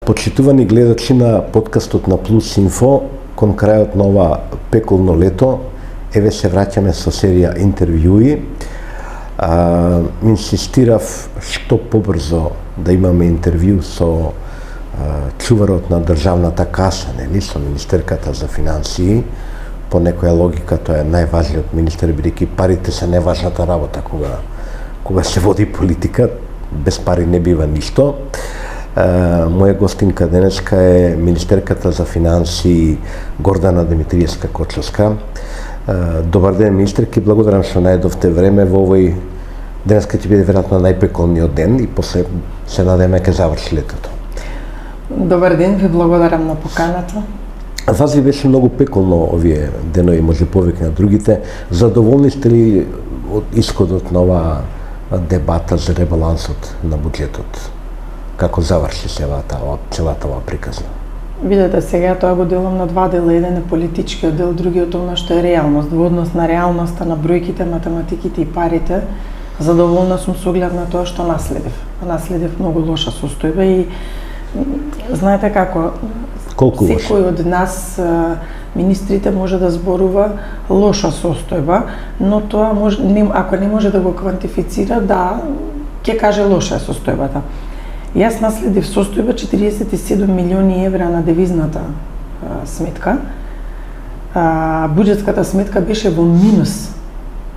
Почитувани гледачи на подкастот на Плюс Инфо, кон крајот на ова пеколно лето, еве се враќаме со серија интервјуи. Инсистирав што побрзо да имаме интервју со чуварот на државната каса, нели, со министерката за финансии. По некоја логика тоа е најважниот министер, бидејќи парите се најважната работа кога се води политика, без пари не бива ништо. Моја гостинка денеска е министерката за финансии Гордана Димитриевска-Кочовска. Добар ден, министерки, благодарам што најдовте време во овој денеска ќе биде веројатно најпеколниот ден и после се надеваме ќе заврши летото. Добар ден, ви благодарам на поканата. Вас ви беше многу пеколно овие денови, може повеќе на другите. Задоволни сте ли од исходот на оваа дебата за ребалансот на буџетот? Како заврши целата ова приказна? Видете, сега тоа го делам на два дела. Еден е политичкиот дел, другиот она што е реалност. Во однос на реалноста, на бројките, математиките и парите, задоволна сум со оглед на тоа што наследив. Наследив многу лоша состојба и знаете како, секој од нас, министрите, може да зборува лоша состојба, но тоа може, ако не може да го квантифицира, да, ќе каже лоша е состојбата. Јас наследив состојба 47 милиони евра на девизната сметка. Буџетската сметка беше во минус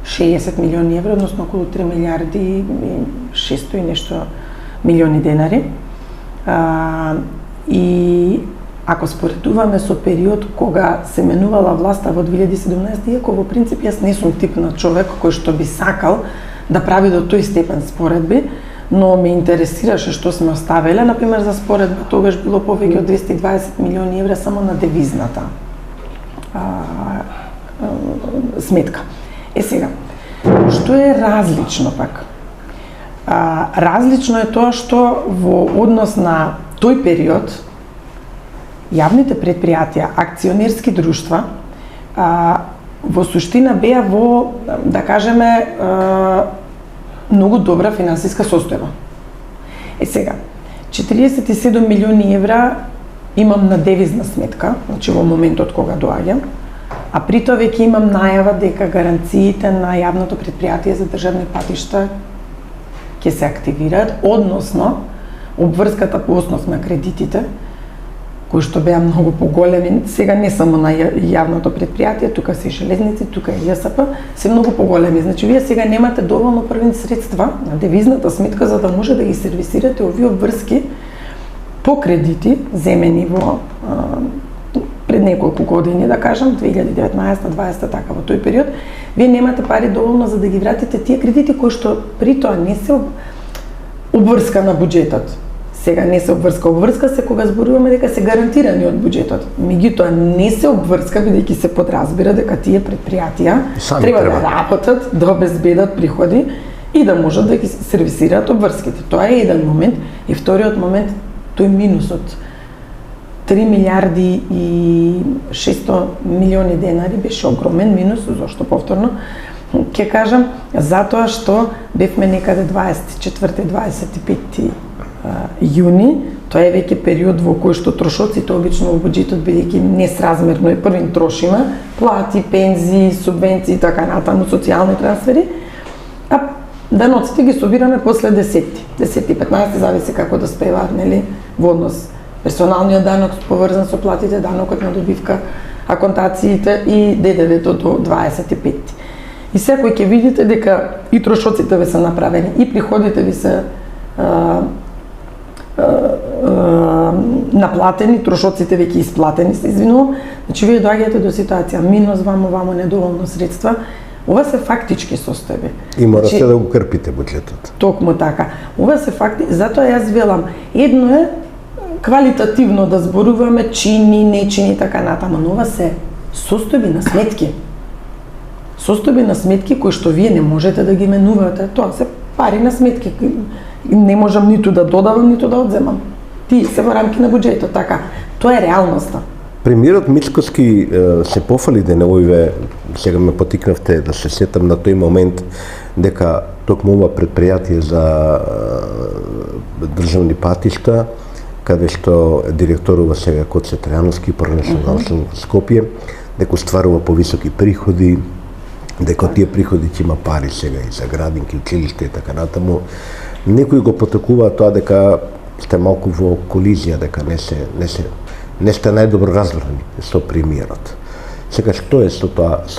60 милиони евра, односно околу 3 милиарди и 600 и нешто милиони денари. И ако споредуваме со период кога се менувала власта во 2017, иако во принцип јас не сум тип на човек кој што би сакал да прави до тој степен споредби, но ме интересираше што сме оставиле, например за споредба тогаш било повеќе од 220 милиони евра само на девизната сметка. Сега, што е различно пак? Различно е тоа што во однос на тој период јавните предпријатија, акционерски друштва, во суштина беа во, да кажеме, многу добра финансиска состојба. Сега, 47 милиони евра имам на девизна сметка, значи во моментот кога доаѓам, а при тоа веќе имам најава дека гаранциите на јавното предпријатие за државни патишта ќе се активираат, односно обврската по основ на кредитите, кои што беа многу поголеми, сега не само на јавното предпријатие, тука се и железници, тука и ЈСП, се многу поголеми. Значи, вие сега немате доволно првни средства на девизната сметка за да може да ги сервисирате овие обврски по кредити, земени во пред неколку години, да кажам, 2019-2020, така во тој период, вие немате пари доволно за да ги вратите тие кредити кои што при тоа не се обврска на буџетот. Сега не се обврска се кога зборуваме дека се гарантирани од буџетот. Меѓутоа не се обврска бидејќи се подразбира дека тие предпријатија треба да работат, да обезбедат приходи и да можат да ги сервисираат обврските. Тоа е еден момент. И вториот момент, тој минусот 3 милиарди и 600 милиони денари беше огромен минус, зашто повторно ќе кажам, затоа што бевме некаде 24-25 јуни, тоа е веќе период во кој што трошоците обично во буџетот, бидејќи несразмерно е првин трошиме, плати, пензии, субвенции и така натаму, социјални трансфери, а даноците ги собираме после 10-15, зависи како да спеваат, нели, во однос персоналниот данок поврзан со платите, данокот на добивка, аконтациите и ДДВ-то до 25. И секој ќе видите дека и трошоците ви се направени, и приходите ви се наплатени, трошоците веќе исплатени се, извинувам. Значи, вие доаѓате до ситуација минус, вамо недоволно средства. Ова се фактички состојби. И морате да го крпите буџетот. Токму така. Ова се факти, затоа јас велам, едно е квалитативно да зборуваме чини, нечини, така натаму, но ова се состојби на сметки. Состојби на сметки кои што вие не можете да ги менувате. Тоа се пари на сметки. Не можам ниту да додавам, ниту да одземам. Ти се во рамки на буџетот, така. Тоа е реалноста. Премиерот Мицкоски се пофали деневојве, сега ме потикнавте да се сетам на тој момент дека токму ова предпријатие за државни патишта каде што директорува сега Коце Трајановски по Национално Скопје, дека стварува повисоки приходи, дека тие приходи ќе има пари сега и за градинки, училиште и така натаму. Некои го потекуваат тоа дека сте малку во колизија, дека не сте најдобро разбрани со премиерот. Сега што е со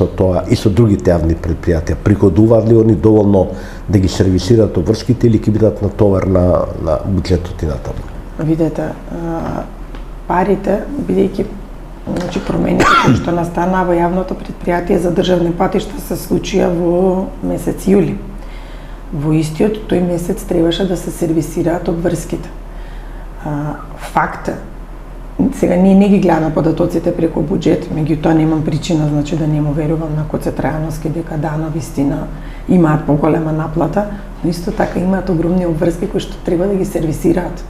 тоа и со другите јавни предпријатија? Приходуваат ли они доволно да ги сервисираат обврските или ќе бидат натовар на буџетот и натаму? Видете, парите, бидејќи промените кои што настана во јавното предпријатие за државни патишта се случија во месец јули. Во истиот тој месец требаше да се сервисираат обврските. Факт е, сега ние не ги гледаме податоците преку буџет, меѓутоа немам причина да не му верувам на Коце Трајановски дека на вистина имаат поголема наплата, но исто така имаат огромни обврски кои што треба да ги сервисираат.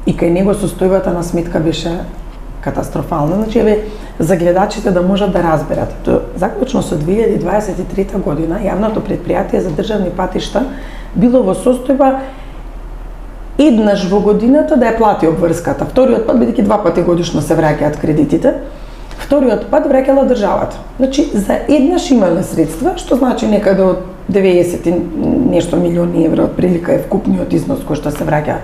И кај него состојбата на сметка беше катастрофална. За гледачите да можат да разберат. Заклучно со 2023 година јавното предпријатие за државни патишта било во состојба еднаш во годината да ја плати обврската. Вториот пат, бидејќи 2 пати годишно се враќаат кредитите, вториот пат враќала државата. За еднаш имале средства, што значи некаде од 90 нешто милиони евра отприлика е вкупниот износ кој што се враќа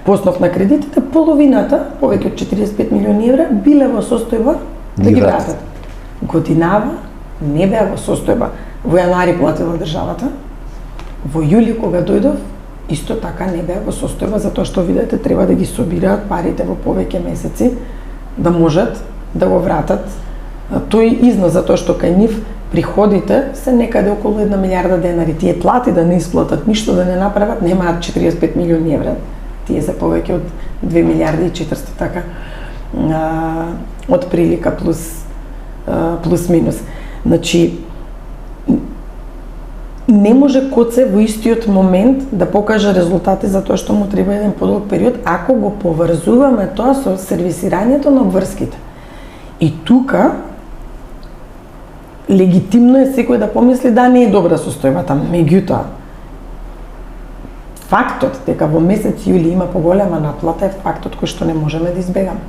по основ на кредитите, половината, повеќе од 45 милиони евра, биле во состојба да ги вратат. Годинава не беа во состојба. Во јануари платила државата, во јули кога дојдов, исто така не беа во состојба, затоа што видите треба да ги собираат парите во повеќе месеци, да можат да го вратат тој износ, затоа што кај нив приходите се некаде околу 1 милиарда денари. Тие плати да не исплатат, ништо да не направат, немаат 45 милиони евра. Тие се повеќе од 2 милиарди и 400 така од прилика плюс минус. Не може Коце во истиот момент да покаже резултати за тоа што му треба еден подолг период, ако го поврзуваме тоа со сервисирањето на обврските. И тука легитимно е секој да помисли да не е добра состојбата, меѓутоа фактот дека во месец јули има поголема наплата е фактот кој што не можеме да избегаме.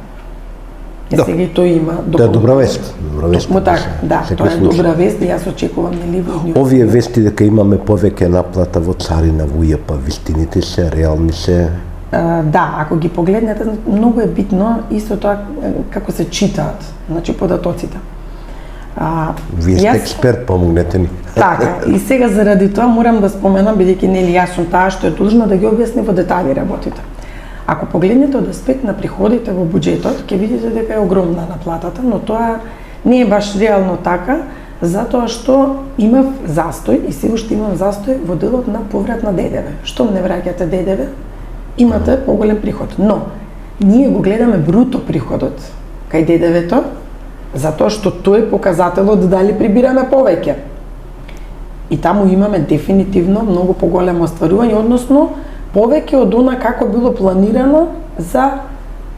Сега и тој има тоа е добра вест. Токму така, тоа е добра вест и јас очекувам во овие вести дека имаме повеќе наплата во царина, во ИАП, вистините се, реални се? Ако ги погледнете, многу е битно исто тоа како се читаат, податоците. Вие сте експерт, помогнете ни. Така, и сега заради тоа морам да споменам, бидејќи нели јас сум таа што е должна да ги објасни во детали работите. Ако погледнете од аспект на приходите во буџетот, ќе видите дека е огромна наплатата, но тоа не е баш реално така, затоа што имав застој и се уште имам застој во делот на поврат на ДДВ. Штом не враќате ДДВ, имате поголем приход. Но ние го гледаме бруто приходот кај ДДВ-то, затоа што тој е показателот дали прибираме повеќе. И таму имаме дефинитивно многу поголемо остварување, односно повеќе од она како било планирано за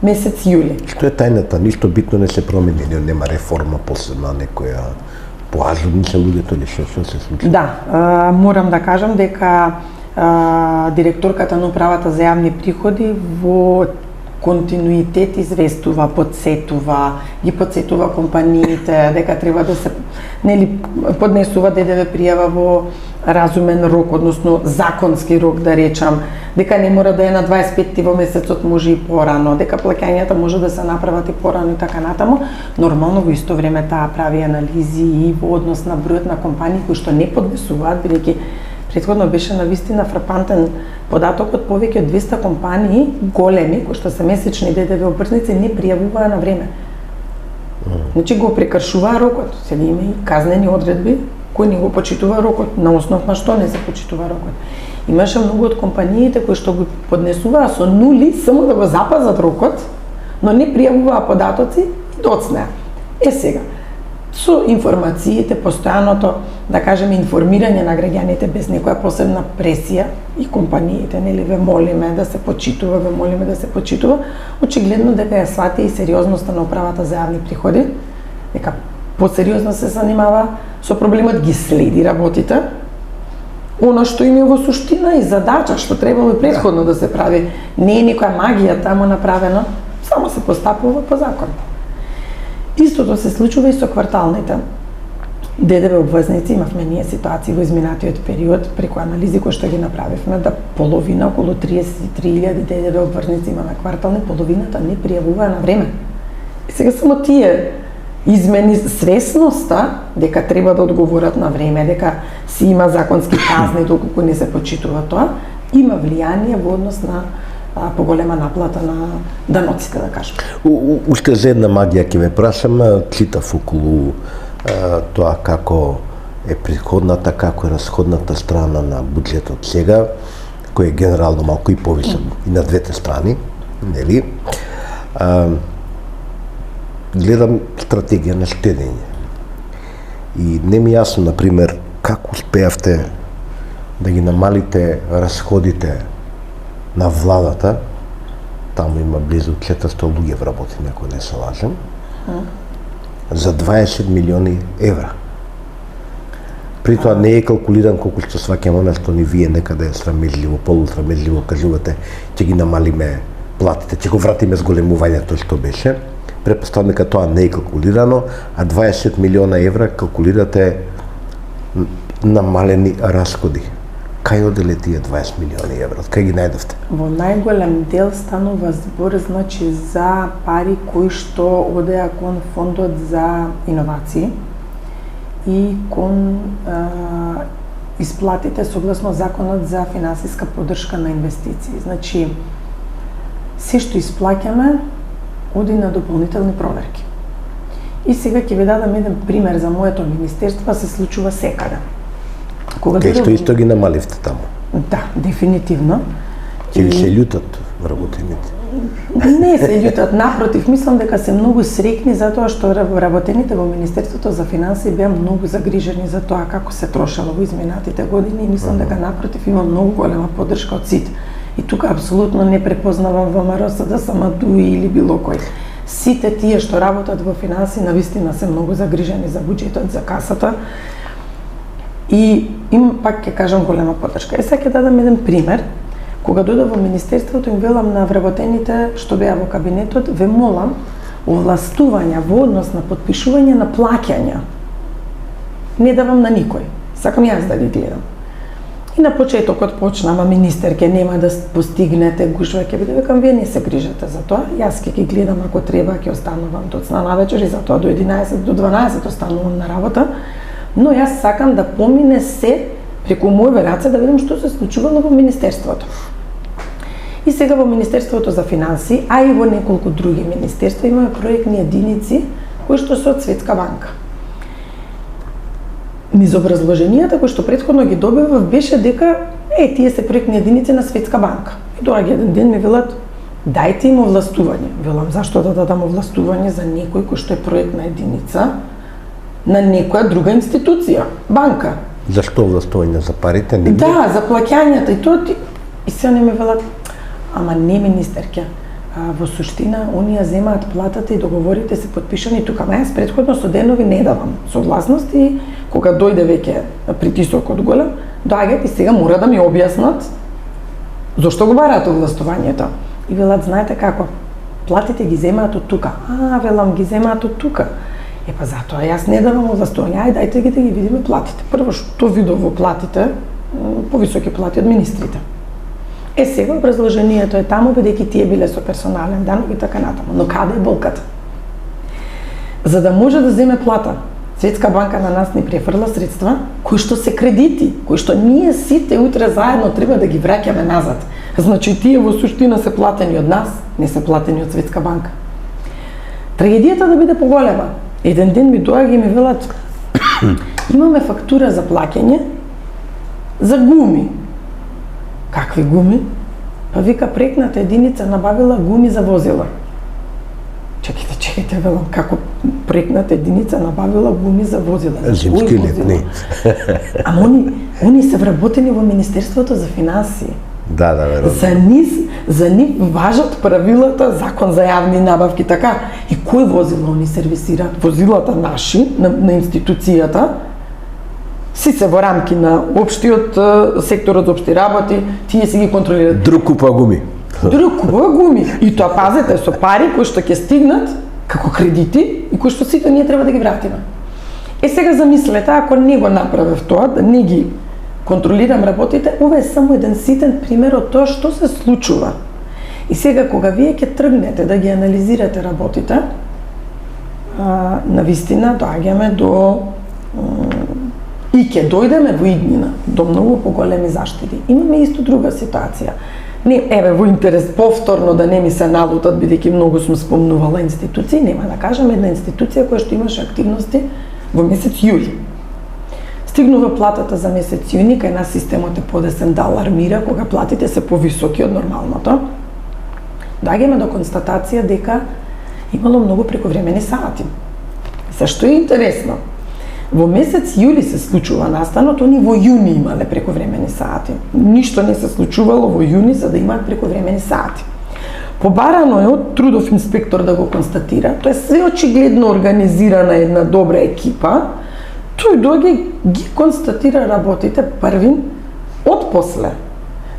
месец јули. Што е тајната? Ништо битно не се промени, нема реформа посебна, некоја поажурни се луѓето или што се случи? Морам да кажам дека директорката на управата за јавни приходи во континуитет известува, ги подсетува компаниите дека треба да се поднесува ДДВ пријава во разумен рок, односно законски рок да речам, дека не мора да е на 25 во месецот, може и порано, дека плаќањата може да се направат и порано и така натаму. Нормално во исто време таа прави анализи и во однос на бројот на компании кои што не поднесуваат, бидејќи претходно беше навистина фрапантен податокот, повеќе од 200 компании големи кои што се месечни ДДВ обврсници не пријавуваа на време. Го прекршуваа рокот. Сега има и казнени одредби кои не го почитува рокот, на основ на што не се почитува рокот. Имаше многу од компаниите кои што го поднесуваа со нули само да го запазат рокот, но не пријавуваа податоци и доцнеа. Сега, со информациите, постојаното, да кажеме, информирање на граѓаните без некоја посебна пресија и компаниите, нели, ве молиме да се почитува, очигледно дека ја свати и сериозноста на управата за јавни приходи, дека посериозно се занимава со проблемот, ги следи работите Оно што им е во суштина и задача што требало и претходно да се прави. Не е никоја магија таму направено, само се постапува по закон. Истото се случува и со кварталните ДДВ обврзници. Имавме ние ситуации во изминатиот период преку анализи кои што ги направивме да половина, околу 33.000 ДДВ обврзници имаме квартални, половината не пријавуваа на време. И сега само тие измени свесноста дека треба да одговорат на време, дека си има законски казни доколку не се почитува тоа, има влијание во однос на поголема наплата на даноците, да кажем. Уште за една магија ќе ве прашам, читав околу тоа како е приходната, како е расходната страна на буџетот сега, кој е генерално малку и повисок и на двете страни, нели? Гледам стратегија на штедење. И не ми јасно, например, како успеавте да ги намалите расходите на владата, таму има близу 400 луѓе вработени, ако не се лажем, за 20 милиони евра. При тоа не е калкулиран колку што сваќам она што ни вие некаде срамежливо, полусрамежливо кажувате, ќе ги намалиме платите, ќе го вратиме зголемувањето што беше. Претпоставам дека тоа не е калкулирано, а 20 милиона евра калкулирате намалени расходи. Кај оделе тие 20 милиони евра? Кај ги најдовте? Во најголем дел станува збор, значи, за пари кои што одеа кон фондот за иновации и кон исплатите согласно законот за финансиска поддршка на инвестиции. Значи, се што исплаќаме оди на дополнителни проверки. И сега ќе ви дадам еден пример за моето министерство, се случува секаде. Кај што исто ги намаливте таму? Да, дефинитивно. Ќе ви се љутат вработените? Не се љутат, напротив, мислам дека се многу среќни затоа што вработените во Министерството за финансии беа многу загрижени за тоа како се трошело во изминатите години и мислам дека напротив има многу голема поддршка од сите. И тука апсолутно не препознавам ВМРО, СДСМ или било кој. Сите тие што работат во финансии навистина се многу загрижени за буџетот, за касата. И им пак ќе кажам голема поддршка. Сега ќе дадам еден пример. Кога дојдов во Министерството, им велам на вработените што беа во кабинетот, ве молам овластувања во однос на подпишување на плаќања. Не давам на никој. Сакам јас да ги гледам. И на почетокот почна, ама министерке нема да постигнете, гушва ќе биде, векам, вие не се грижете за тоа, јас ќе ги гледам ако треба, ќе останувам доцна навечер и затоа до 11, до 12 останувам на работа, но јас сакам да помине се преку моје раце да видам што се случувало во Министерството. И сега во Министерството за финансии, а и во неколку други министерства имаме проектни единици кои што се од Светска банка. Низ образложенијата кои што претходно ги добивав беше дека тие се проектни единици на Светска банка. И доаѓа еден ден ми велат дајте им овластување. Велам зашто да дадам овластување за некој кој што е проектна единица на некоја друга институција, банка. Зашто овластување за парите? Не да, за плаќањата и тоа. И се они ми велат ама не министерке. Во суштина, оние земаат платата и договорите се подпишани тука. Јас претходно со денови не давам согласност и кога дојде веќе притисокот голем, доаѓаат и сега мора да ми објаснат зошто го бараат овластувањето. И велат, знаете како, платите ги земаат од тука. Велам, ги земаат од тука. Па затоа јас не давам овластување, дајте ги да ги видиме платите. Прво што видов во платите, повисоки плати од министрите. Сега образложението е таму, бидејќи тие биле со персонален данок и така натаму. Но каде е болката? За да може да земе плата, Светска банка на нас ни префрла средства, кои што се кредити, кои што ние сите утре заедно треба да ги враќаме назад. Значи тие во суштина се платени од нас, не се платени од Светска банка. Трагедијата да биде поголема. Еден ден ми доаѓа и ми велат имаме фактура за плаќање за гуми. Какви гуми? Па вика проектната единица набавила гуми за возила. Чекайте, велам, како проектната единица набавила гуми за возила? Зимски летни. Ама они се вработени во Министерството за финансии. Да, веројатно. За нив важат правилата, закон за јавни набавки, така. И кои возила они сервисираат? Возилата наши, на институцијата, Си се во рамки на општиот секторот за општи работи, тие си ги контролираат. Друг купа гуми. Друг купува гуми. И тоа пазете со пари кои што ќе стигнат како кредити и кои што сите ние треба да ги вратиме. Сега замислете, ако не го направев тоа, да не ги контролирам работите, ова е само еден ситен пример од тоа што се случува. И сега кога вие ќе тргнете да ги анализирате работите, навистина доаѓаме до и ќе дојдеме во иднина до многу поголеми заштети. Имаме исто друга ситуација. Не, еве во интерес повторно да не ми се налутат, бидејќи многу сум спомнувала институции, нема да кажам една институција која што имаше активности во месец јули. Стигнува платата за месец јуни, кај нас системот е подесен да алармира кога платите се повисоки од нормалното. Доаѓаме до констатација дека имало многу прековремени сати. Зашто е интересно? Во месец јули се случува настанот, они во јуни имале прековремени сати. Ништо не се случувало во јуни за да имаат прековремени сати. Побарано е од трудов инспектор да го констатира, тоа е све очигледно организирана една добра екипа, тој доаѓа ги констатира работите првин од после.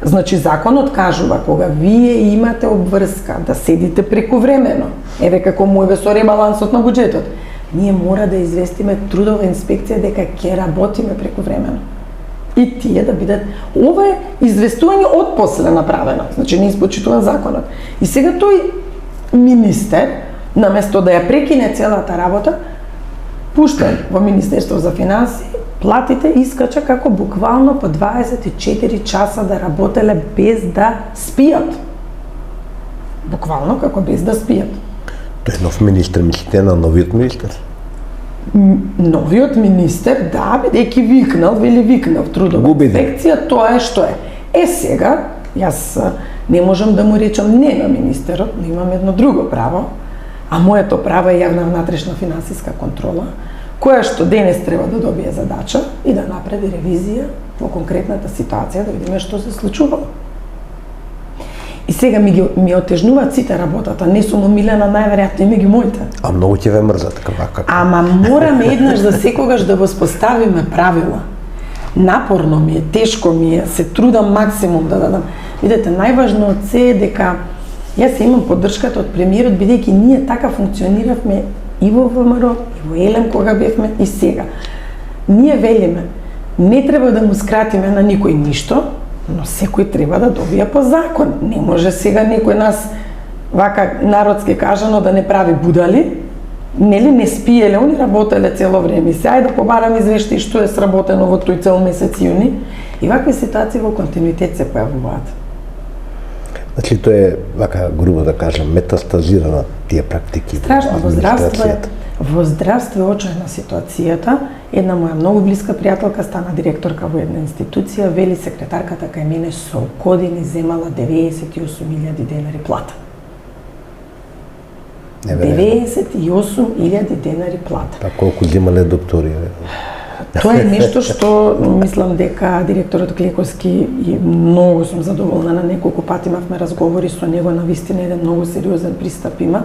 Значи законот кажува кога вие имате обврска да седите прековремено, еве како му е со ребалансот на буџетот, ние мора да известиме трудова инспекција дека ќе работиме прековремено. И тие да бидат, ова е известување од после направено, значи не испочитуван законот. И сега тој министер, наместо да ја прекине целата работа, пуштен во Министерство за финансии, платите искача како буквално по 24 часа да работеле без да спијат. Буквално како без да спијат. Тој нов министер, мислите на новиот министер? Новиот министер, да, бидејќи викнал, трудова инспекција, тоа е што е. Сега, јас не можам да му речам не на министерот, но имам едно друго право, а моето право е јавна внатрешна финансиска контрола, која што денес треба да добие задача и да направи ревизија во конкретната ситуација, да видиме што се случувало. И сега ми отежнуваат сите работата, не сум омилена најверојатно и меѓу моите. А многу ќе ве мрзат како. Ама мораме еднаш за секогаш да воспоставиме правила. Напорно ми е, тешко ми е, се трудам максимум да дадам. Видете, најважно од се е дека јас имам поддршката од премиерот, бидејќи ние така функциониравме и во ВМРО, и во ЕЛЕМ кога бевме и сега. Ние велиме, не треба да му скратиме на никој ништо, но секој треба да добија по закон. Не може сега некој нас, вака народски кажано, да не прави будали, нели не спиеле, они работеле цело време. Се ајде да побарам извештај што е сработено во тој цел месец јуни. И вакви ситуации во континуитет се појавуваат. Значи тоа е, вака грубо да кажам, метастазирана тие практики. Страшно, во здравство е очајна ситуацијата. Една моја многу блиска пријателка стана директорка во една институција, вели секретарката кај мене со години земала 98.000 денари плата. 98.000 денари плата. Па колку земале доктори? Тоа е нешто што мислам дека директорот Клековски и многу сум задоволна, на неколку пати имавме разговори со него, на вистина еден многу сериозен пристап има.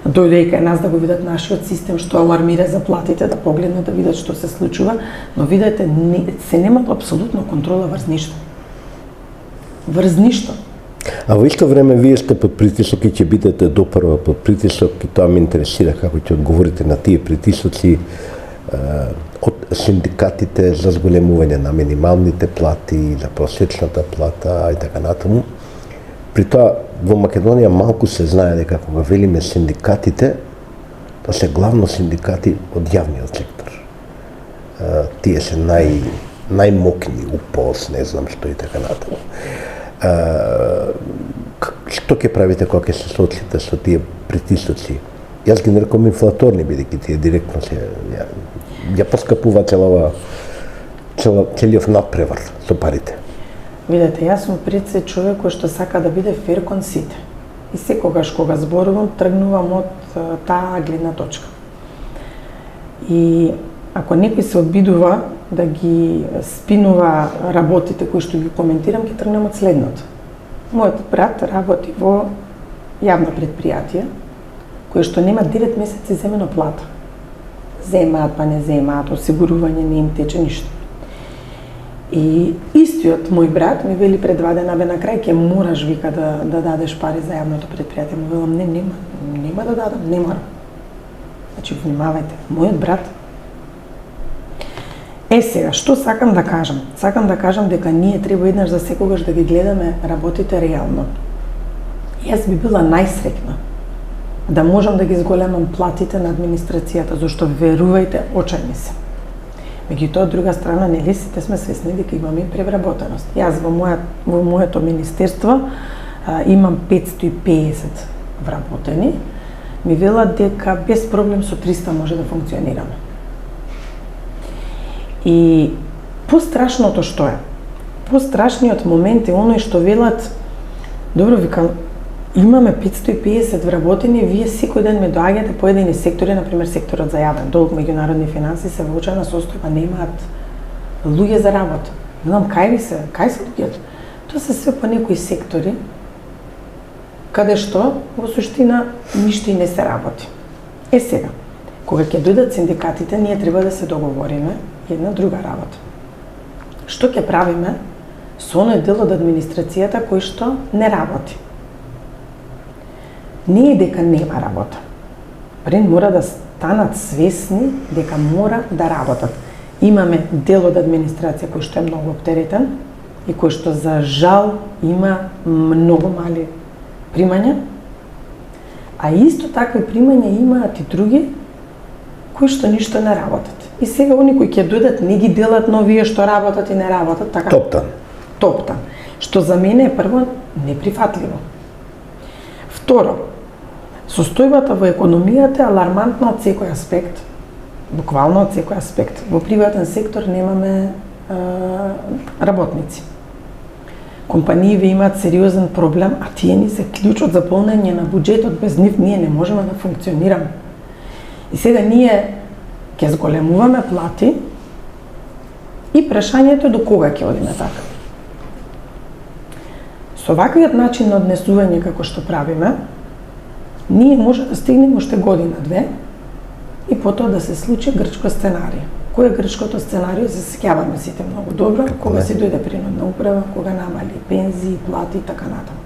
Дојде и кај нас да го видат нашиот систем што алармира за платите, да погледнат да видат што се случува, но видете се немат апсолутно контрола врз ништо. Врз ништо. А во исто време вие сте под притисок и ќе бидете допрва под притисок, и тоа ме интересира како ќе одговорите на тие притисоци од синдикатите за зголемување на минималните плати, за просечната плата и така натаму. При тоа во Македонија малку се знае дека кога велиме синдикатите, тоа се главно синдикати од јавниот сектор. Тие се најмокни, УПОС, не знам што и така натаму. Што ќе правите кога ќе се соочите со тие притисоци? Јас ги нарекувам инфлаторни, бидејќи тие директно се ја поскапува целиот надпревар со парите. Видете, јас сум пред се човек кој што сака да биде фер кон сите. И секогаш кога зборувам, тргнувам од таа гледна точка. И ако некој се обидува да ги спинува работите кои што ги коментирам, ќе тргнем од следното. Мојот брат работи во јавно предпријатие, кој што нема 9 месеци земено плата. Земаат, па не земаат, осигурување не им тече ништо. И истиот мој брат ми вели пред 2 дена, бе на крај ќе мораш, вика, да дадеш пари за јавното предпријатие. Му велам, нема да дадам, не мора. Значи, внимавајте, мојот брат. Сега, што сакам да кажам? Сакам да кажам дека ние треба еднаш за секогаш да ги гледаме работите реално. Јас би била најсреќна да можам да ги зголемам платите на администрацијата, зашто верувајте, очајни се. Меѓутоа, од друга страна, нели сите сме свесни дека имаме и превработеност. Јас во моето министерство имам 550 вработени. Ми велат дека без проблем со 300 може да функционираме. И пострашното што е? Пострашниот момент е оној што велат, добро, викам, имаме 550 вработени, вие секој ден ме доаѓате по едини сектори, например секторот за јавен долг, меѓународни финанси, се во очајна состојба, немаат луѓе за работа. Не знам кај се луѓето. Тоа се све по некои сектори, каде што во суштина ништо и не се работи. Сега, кога ќе дојдат синдикатите, ние треба да се договориме една друга работа. Што ќе правиме со оној дел од администрацијата кој што не работи? Не е дека нема работа. Прен мора да станат свесни дека мора да работат. Имаме дел од администрација кој што е многу оптеретен и кој што за жал има многу мали примања, а исто такви примања имаат и други кои што ништо не работат. И сега они кои ќе дојдат не ги делат на овие што работат и не работат, така топтан. Што за мене е прво неприфатливо. Второ, состојбата во економијата е алармантна од секој аспект, буквално од секој аспект. Во приватен сектор немаме работници. Компаниите имаат сериозен проблем, а тие ни се клучот за полнење на буџетот. Без нив ние не можеме да функционираме. И сега ние ќе зголемуваме плати и прашањето е до кога ќе одиме така. Со ваквиот начин на однесување како што правиме, ние може да стигнеме уште година-две и потоа да се случи грчко сценарија. Кој е грчкото сценарио, се сеќаваме сите многу добро, кога се дојде принудна управа, кога намали пензии, плати и така натаму.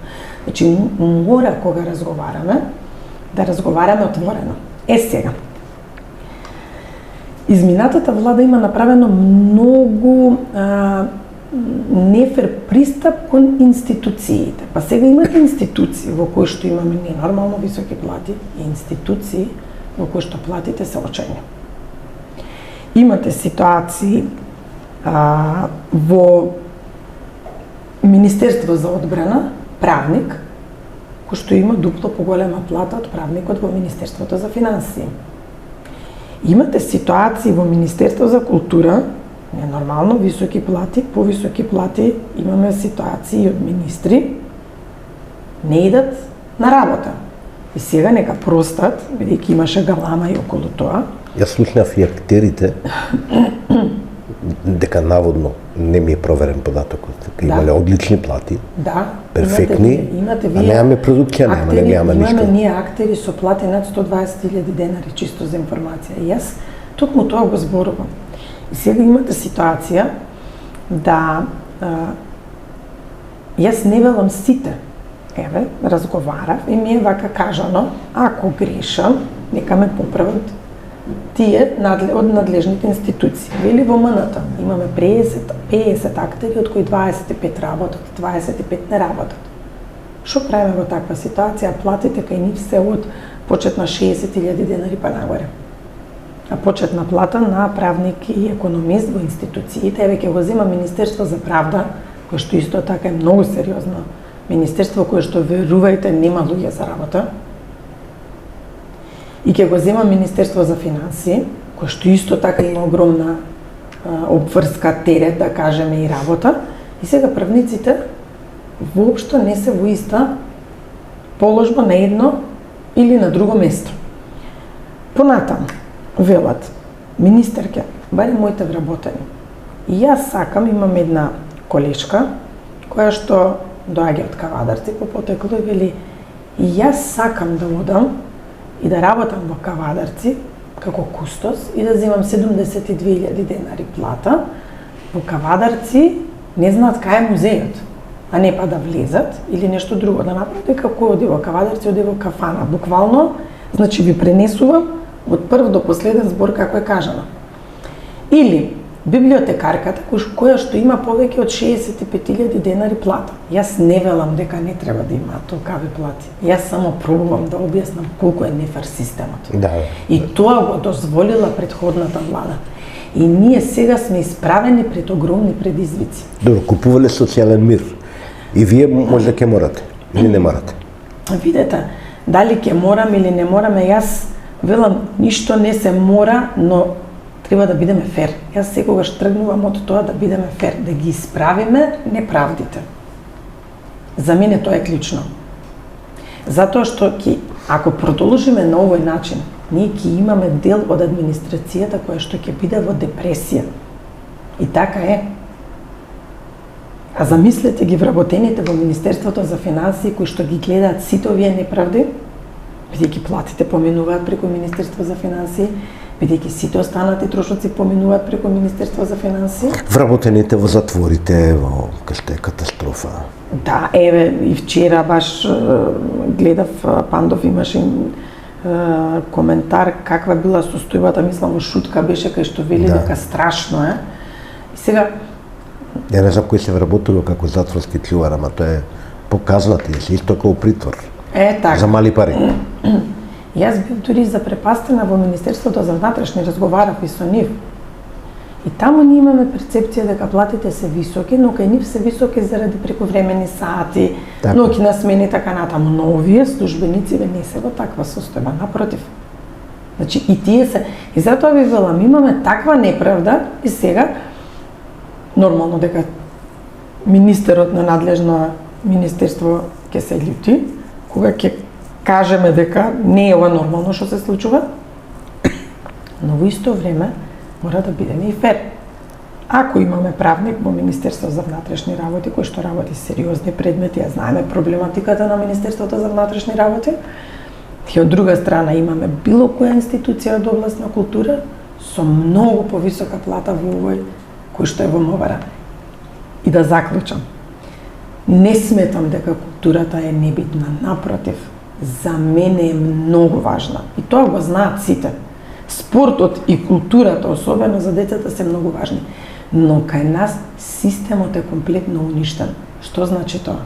Значи, мора кога разговараме, да разговараме отворено. Сега, изминатата влада има направено многу нефер пристап кон институциите. Па сега имате институции во кои што имаме ненормално високи плати и институции во кои што платите се очајни. Имате ситуации во Министерство за одбрана, правник, кој што има дупло поголема плата од правникот во Министерството за финансии. Имате ситуации во Министерство за култура, ненормално високи плати, повисоки плати, имаме ситуации од министри, не идат на работа. И сега нека простат, бидејќи имаше галама и околу тоа. Јас слушнав и актерите дека наводно не ми е проверен податокот, дека имале одлични плати, перфектни, имате а немаме продукција, немаме ништо. Имаме ние актери со плати над 120.000 денари, чисто за информација. И јас токму тоа го зборувам. И сега имате ситуација да јас не велам сите. Еве, разговарав и ми е вака кажано, ако грешам, нека ме поправат тие од надлежните институции. Вели во МНТ имаме 50 актери, од кои 25 работат, 25 не работат. Што правиме во таква ситуација? Платите кај нив се од почетна 60.000 денари па нагоре. А почетна плата на правник и економист во институциите, еве ќе го зема Министерство за правда, кој што исто така е многу сериозно министерство, кое што верувајте нема луѓе за работа. И ќе го зема Министерство за финансии, кој што исто така има огромна обврска, терет, да кажеме, и работа. И сега правниците воопшто не се во иста положба на едно или на друго место. Понатаму, велат, министерке, барем моите вработени. И јас сакам, имам една колешка, која што доаѓа од Кавадарци по потекло и вели, и јас сакам да одам и да работам во Кавадарци како кустос и да земам 72.000 денари плата, во Кавадарци не знаат кај е музејот, а не па да влезат или нешто друго да направат, дека кој оди во Кавадарци оди во кафана. Буквално, значи ви пренесувам од прв до последен збор како е кажано. Или библиотекарката која што има повеќе од 65.000 денари плата. Јас не велам дека не треба да имаат толкави плати. Јас само пробувам да објаснам колку е нефар системот. Да. И тоа го дозволила претходната влада. И ние сега сме исправени пред огромни предизвици. Добро, купувале социјален мир. И вие може да ќе морате, или не морате? Видете, дали ќе морам или не мораме, јас велам ништо не се мора, но треба да бидеме фер. Јас секогаш тргнувам од тоа да бидеме фер, да ги исправиме неправдите. За мене тоа е клучно. Затоа што ако продолжиме на овој начин, ние ќе имаме дел од администрацијата која што ќе биде во депресија. И така е. А замислете ги вработените во Министерството за финансии кои што ги гледаат сите овие неправди, бидејќи платите поминуваат преку Министерство за финансии, бидејќи сите останати трошоци поминуваат преку Министерство за финансии. Вработените во затворите, во кај е катастрофа. Да, еве и вчера баш гледав, Пандов имаше коментар каква била состојбата, мислам во шутка беше кај што вели дека страшно е. И сега Ја не знам кој се вработува како затворски ќувар, ама тоа е показнати, се исто како притвор. така. За мали пари. Јас бив дури запрепастена во Министерството за внатрешни, разговарав и со нив. И таму ние имаме перцепција дека платите се високи, но кај нив се високи заради прековремени сати, ноќни на смени така натаму. Но овие службеници не се во таква состојба, напротив. Значи и тие се, и затоа ви велам, имаме таква неправда и сега нормално дека министерот на надлежно министерство ќе се љути кога ќе кажеме дека не е ова нормално што се случува, но во исто време мора да бидеме и фер. Ако имаме правник во Министерство за внатрешни работи кој што работи сериозни предмети, ја знаеме проблематиката на Министерството за внатрешни работи, и од друга страна имаме било која институција од област на култура со многу повисока плата во овој кој што е во МВР. И да заклучам, не сметам дека културата е небитна, напротив, за мене е многу важна. И тоа го знаат сите. Спортот и културата, особено за децата, се многу важни. Но кај нас системот е комплетно уништен. Што значи тоа?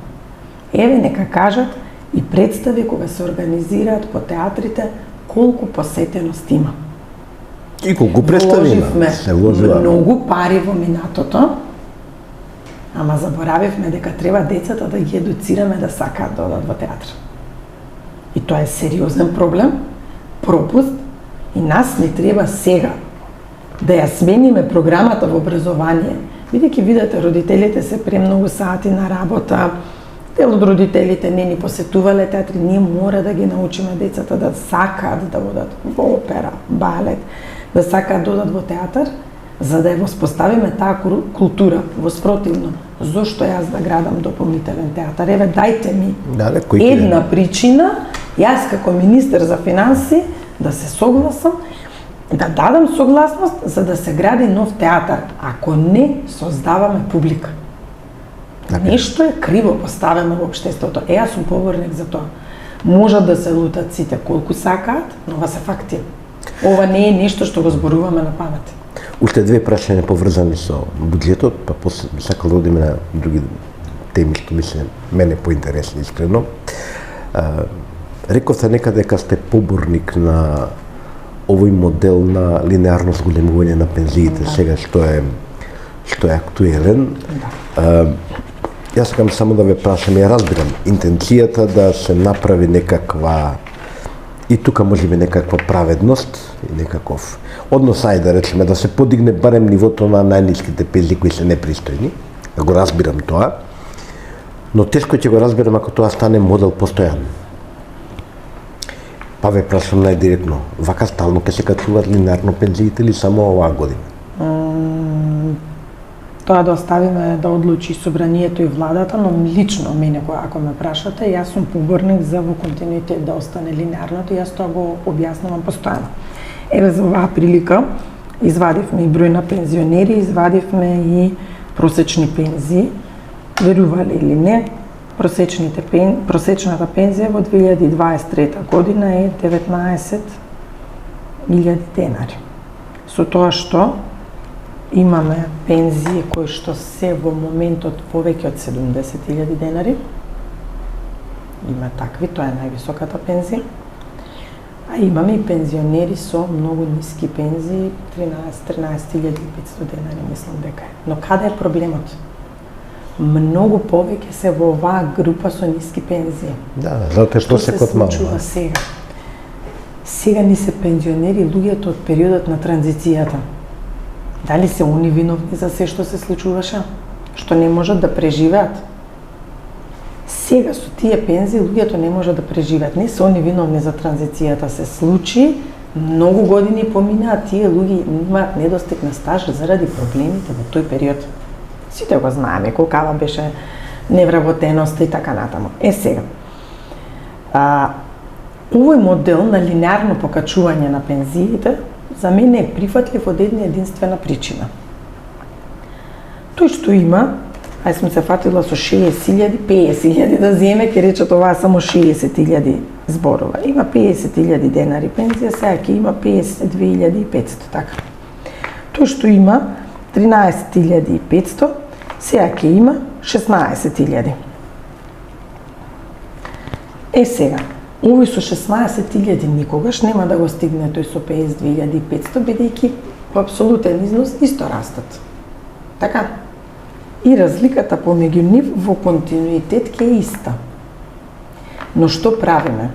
Еве нека кажат и представи кога се организираат по театрите колку посетеност има. И колку представи има, се вложува многу пари во минатото, ама заборавивме дека треба децата да ги едуцираме да сакаат да одат во театар. И тоа е сериозен проблем, пропуст, и нас не треба сега да ја смениме програмата во образование, бидејќи видите родителите се премногу сати на работа, дел од родителите не ни посетувале театри, ние мора да ги научиме децата да сакаат да одат во опера, балет, да сакаат да одат во театар, за да ја воспоставиме таа култура. Воспротивно, зошто јас да градам дополнителен театар? Еве, дајте ми една причина, јас како министер за финансии, да се согласам, да дадам согласност за да се гради нов театар, ако не создаваме публика. Нешто е криво поставено во општеството. Јас сум поборник за тоа. Можат да се лутат сите колку сакаат, но ова се факти. Ова не е нешто што го зборуваме на памет. Уште две прашања поврзани со буџетот, па после сакал да одиме на други теми што ми се мене поинтересни искрено. Рековте некаде дека сте поборник на овој модел на линеарно зголемување на пензиите, сега што е актуелен. Јас сакам само да ве прашам, ја разбирам интенцијата да се направи некаква и тука може би некаква праведност и некаков однос, ајде да речеме, да се подигне барем нивото на најниските пензии кои се непристојни, да го разбирам тоа, но тешко ќе го разберам ако тоа стане модел постојан. Па ве прашам најдиректно, вака стално ќе се качуваат линеарно пензиите или само оваа година? Тоа да оставиме да одлучи собранието и владата, но лично мене, ако ме прашате, јас сум поборник за во континуитет да остане линеарното и јас тоа го објаснувам постојано. Еве за оваа прилика, Извадивме и број на пензионери, извадивме и просечни пензии. Верували или не, просечната пензија во 2023 година е 19.000 денари. Со тоа што имаме пензии кои што се во моментот повеќе од 70.000 денари. Има такви, тоа е највисоката пензија. А имаме и пензионери со многу ниски пензии, 13.500 денари, мислам дека е. Но каде е проблемот? Многу повеќе се во оваа група со ниски пензии. Да, затоа што се код мало. Што се случува сега? Сега ни се пензионери луѓето од периодот на транзицијата. Дали се они виновни за се што се случуваше? Што не можат да преживеат? Сега со тие пензии луѓето не можат да преживеат. Не се они виновни за транзицијата, се случи, многу години поминаа, тие луѓе имаат недостиг на стаж заради проблемите во тој период. Сите го знаеме, колкава беше невработеноста и така натаму. Сега, овој модел на линеарно покачување на пензиите за мене е прифатлив од една единствена причина. Тој што има, ај сум се фатила со 60.000, 50.000 да земе, ќе рече тоа само 60.000 зборува. Има 50.000 денари пензија, сега ќе има 52.500, така. Тој што има 13.500, сега ќе има 16.000. Сега, овој со 16.000 никогаш нема да го стигне тој со 52.500, бидејќи во апсолутен износ исто растат. Така? И разликата помеѓу нив во континуитет ќе е иста. Но што правиме?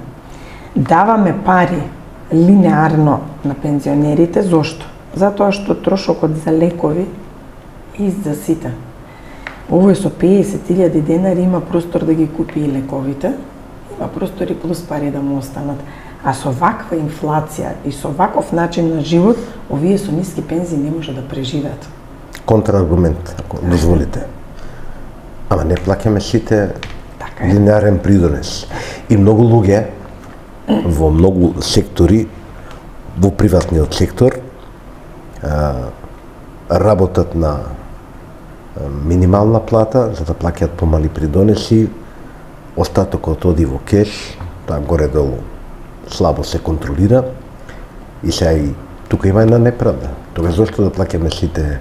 Даваме пари линеарно на пензионерите, зошто? Затоа што трошокот за лекови е ист за сите. Овој со 50.000 денари има простор да ги купи и лековите, има простор и плюс пари да му останат. А со ваква инфлација и со ваков начин на живот, овие со ниски пензии не може да преживеат. Контраргумент, ако дозволите. Ама не плаќаме сите линеарен придонес. И многу луѓе во многу сектори, во приватниот сектор, работат на минимална плата, за да плаќаат помали придонеси, остатокот оди во кеш, тоа горе-долу слабо се контролира, и сега и тука има една неправда. Тога зошто да плаќаме сите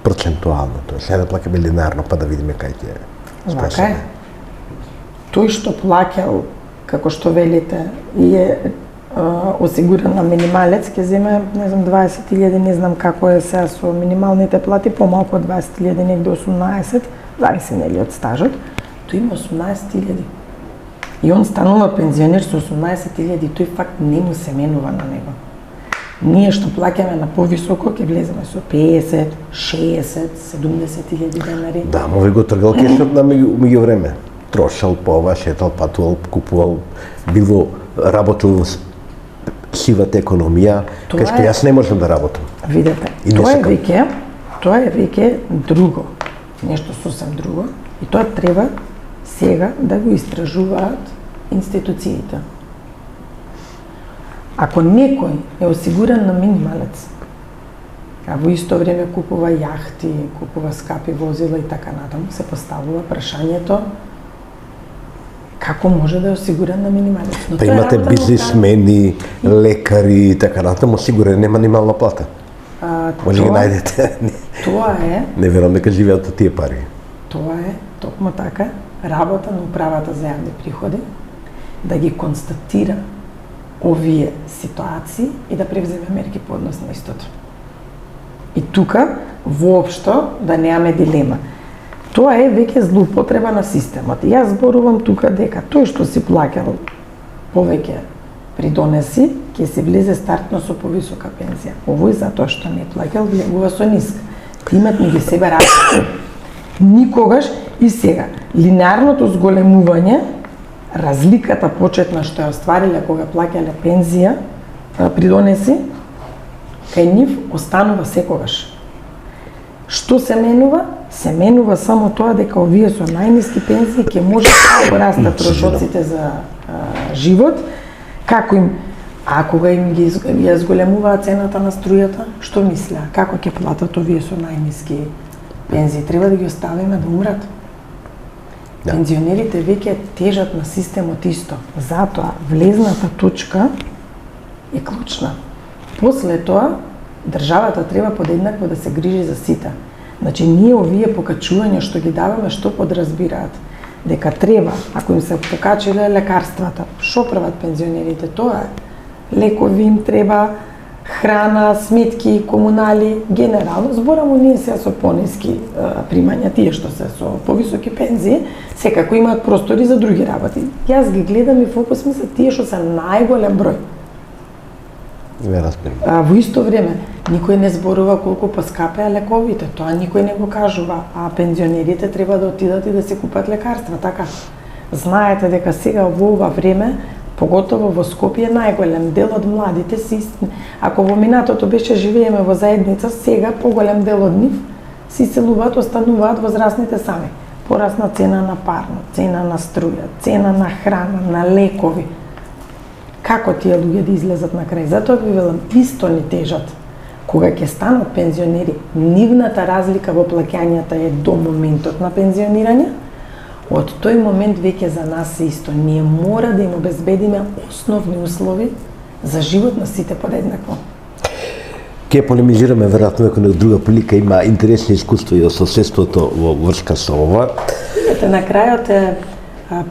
процентуално, тоа сега да плаќаме линеарно, па да видиме кај ќе спасаме. Тој што плаќал, како што велите, и е осигуран на минималец, ќе земе, не знам, 20.000, не знам како е сега со минималните плати, помалку од 20.000, негде 18, зависи нели од стажот, тој има 18.000. И он станува пензионер со 18.000, тој факт не му се менува на него. Ние што плаќаме на повисоко, ќе влеземе со 50, 60, 70.000 денари. Да, му ви го тргал кешот на меѓу време. Трошал по ова, шетал, патувал, купувал, било работил во сивата економија, кај што јас не можам да работам. Видете, тоа е веќе друго, нешто сосем друго, и тоа треба сега да го истражуваат институциите. Ако некој е осигуран на минималец, а во исто време купува јахти, купува скапи возила и така натаму, се поставува прашањето како може да е осигуран на минималец. Но па имате бизнисмени, лекари и така натаму, сигурно нема минимална плата. Може ги најдете. Тоа е. Не верувам дека живеат од тие пари. Тоа е токму така работа на управата за јавни приходи да ги констатира овие ситуации и да превземе мерки по однос на истото. И тука воопшто да немаме дилема. Тоа е веќе злоупотреба на системот. Јас зборувам тука дека тој што си плаќал повеќе придонеси, ќе се влезе стартно со повисока пензија. Овој затоа што не плаќал влегува со ниска. Имат меѓу себе разлика. Никогаш и сега линеарното зголемување, разликата почетна што ја оствариле кога плаќале пензија, придонеси, кај нив останува секогаш. Што се менува? Се менува само тоа дека овие со најниски пензии ќе може да порастат трошоците за живот, како им А кога им ја зголемуваат цената на струјата, што мислеа? Како ќе платат овие со најниски пензии? Треба да ги оставиме да умрат? Да. Пензионерите веќе тежат на системот исто. Затоа влезната точка е клучна. После тоа, државата треба подеднакво да се грижи за сите. Значи, ние овие покачувања што ги даваме, што подразбираат? Дека треба, ако им се покачиле лекарствата, што прават пензионерите? Тоа е. Лекови им треба, храна, сметки, комунали, генерално зборamo ние сега со пониски примања, тие што се со повисоки пензии, секако имаат простори за други работи. Јас ги гледам и фокус ми се тие што се најголем број. Во исто време, никој не зборува колку поскапеа лековите, тоа никој не го кажува, а пензионерите треба да отидат и да се купат лекарства, така. Знаете дека сега во ова време, поготово во Скопје, најголем дел од младите си, ако во минатото беше живееме во заедница, сега поголем дел од нив се иселуваат, остануваат возрастните сами. Порасна цена на парно, цена на струја, цена на храна, на лекови. Како тие луѓе да излезат на крај? Затоа ви велам, исто ни тежат. Кога ќе станат пензионери, нивната разлика во плаќањата е до моментот на пензионирање, од тој момент веќе за нас е исто. Ние мора да им обезбедиме основни услови за живот на сите подеднакво. Ке полемизираме веројатно некоја друга прилика, има интересни искуства и од соседството во врска со ова. Ете, на крајот е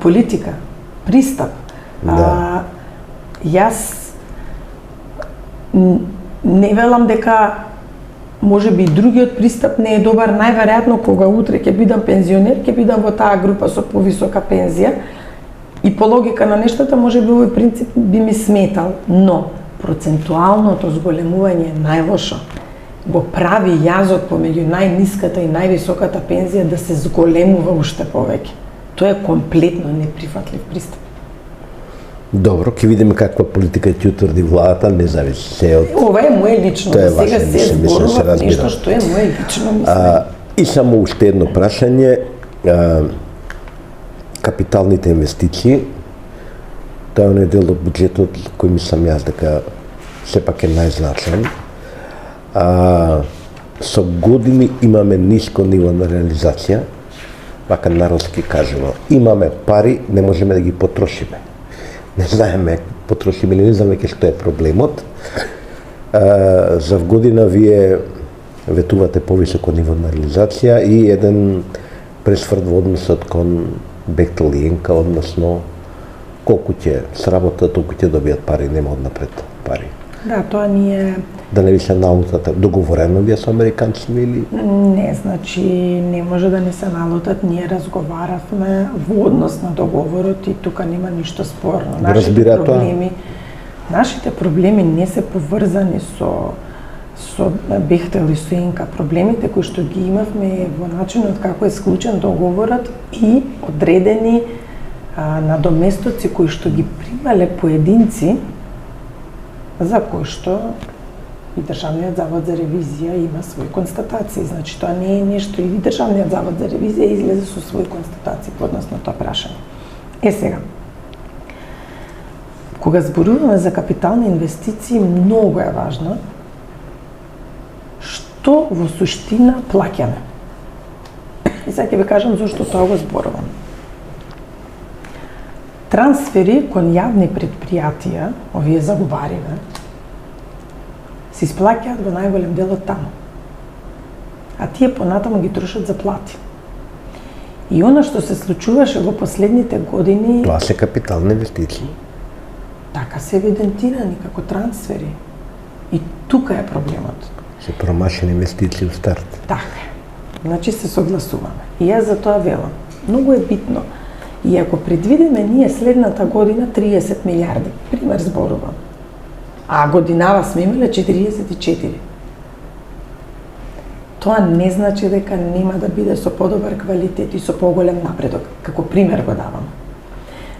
политика, пристап. Да. Јас не велам дека може би другиот пристап не е добар, најверојатно кога утре ќе бидам пензионер, ќе бидам во таа група со повисока пензија и по логика на нештата може би овој принцип би ми сметал, но процентуалното зголемување е најлошо. Го прави јазот помеѓу најниската и највисоката пензија да се зголемува уште повеќе. Тоа е комплетно неприфатлив пристап. Добро, ќе видиме каква политика ќе утврди владата, не зависи се од... Ова е моје лично, сега се зборува нешто што е моје лично мислење. И само уште едно прашање, капиталните инвестиции, тоа е оној дел од буџетот кој мислам јас дека сепак е најзначаен. Со години имаме ниско ниво на реализација, вака народски кажено, имаме пари, не можеме да ги потрошиме. Не знаеме потрошиме или не знаеме што е проблемот. За година вие ветувате повисоко ниво на реализација и еден пресврт во односот кон Бехтел и Енка, односно колку ќе сработат, толку ќе добијат пари, нема однапред пари. Да, тоа ни е... Да не ви се налутат, договорено вие со американците или? Не, значи не може да не се налутат, ние разговаравме во однос на договорот и тука нема ништо спорно. Нашите проблеми не се поврзани со Бехтел и со Енка. Проблемите кои што ги имавме во начинот како е склучен договорот и одредени надоместоци кои што ги примале поединци, за кои што и Државниот завод за ревизија има своји констатации. Значи, тоа не е нешто, и Државниот завод за ревизија излезе со своји констатации по однос на тоа прашање. Сега, кога зборуваме за капитални инвестиции, многу е важно што во суштина плаќаме. И сега ќе ви кажам зашто тоа го зборувам. Трансфери кон јавни предпријатија, овие заговариве, се исплаќаат во најголем дел од таму. А тие понатаму ги трошат за плати. И она што се случуваше во последните години... Тоа се капитални инвестиции. Така се евидентирани како трансфери. И тука е проблемот. Се промашени инвестиции во старт. Така. Значи се согласуваме. И јас за тоа велам. Многу е битно. И ако предвидиме ние следната година 30 милиарди, пример зборувам, а годинава сме имале 44. Тоа не значи дека нема да биде со подобар квалитет и со поголем напредок, како пример го давам.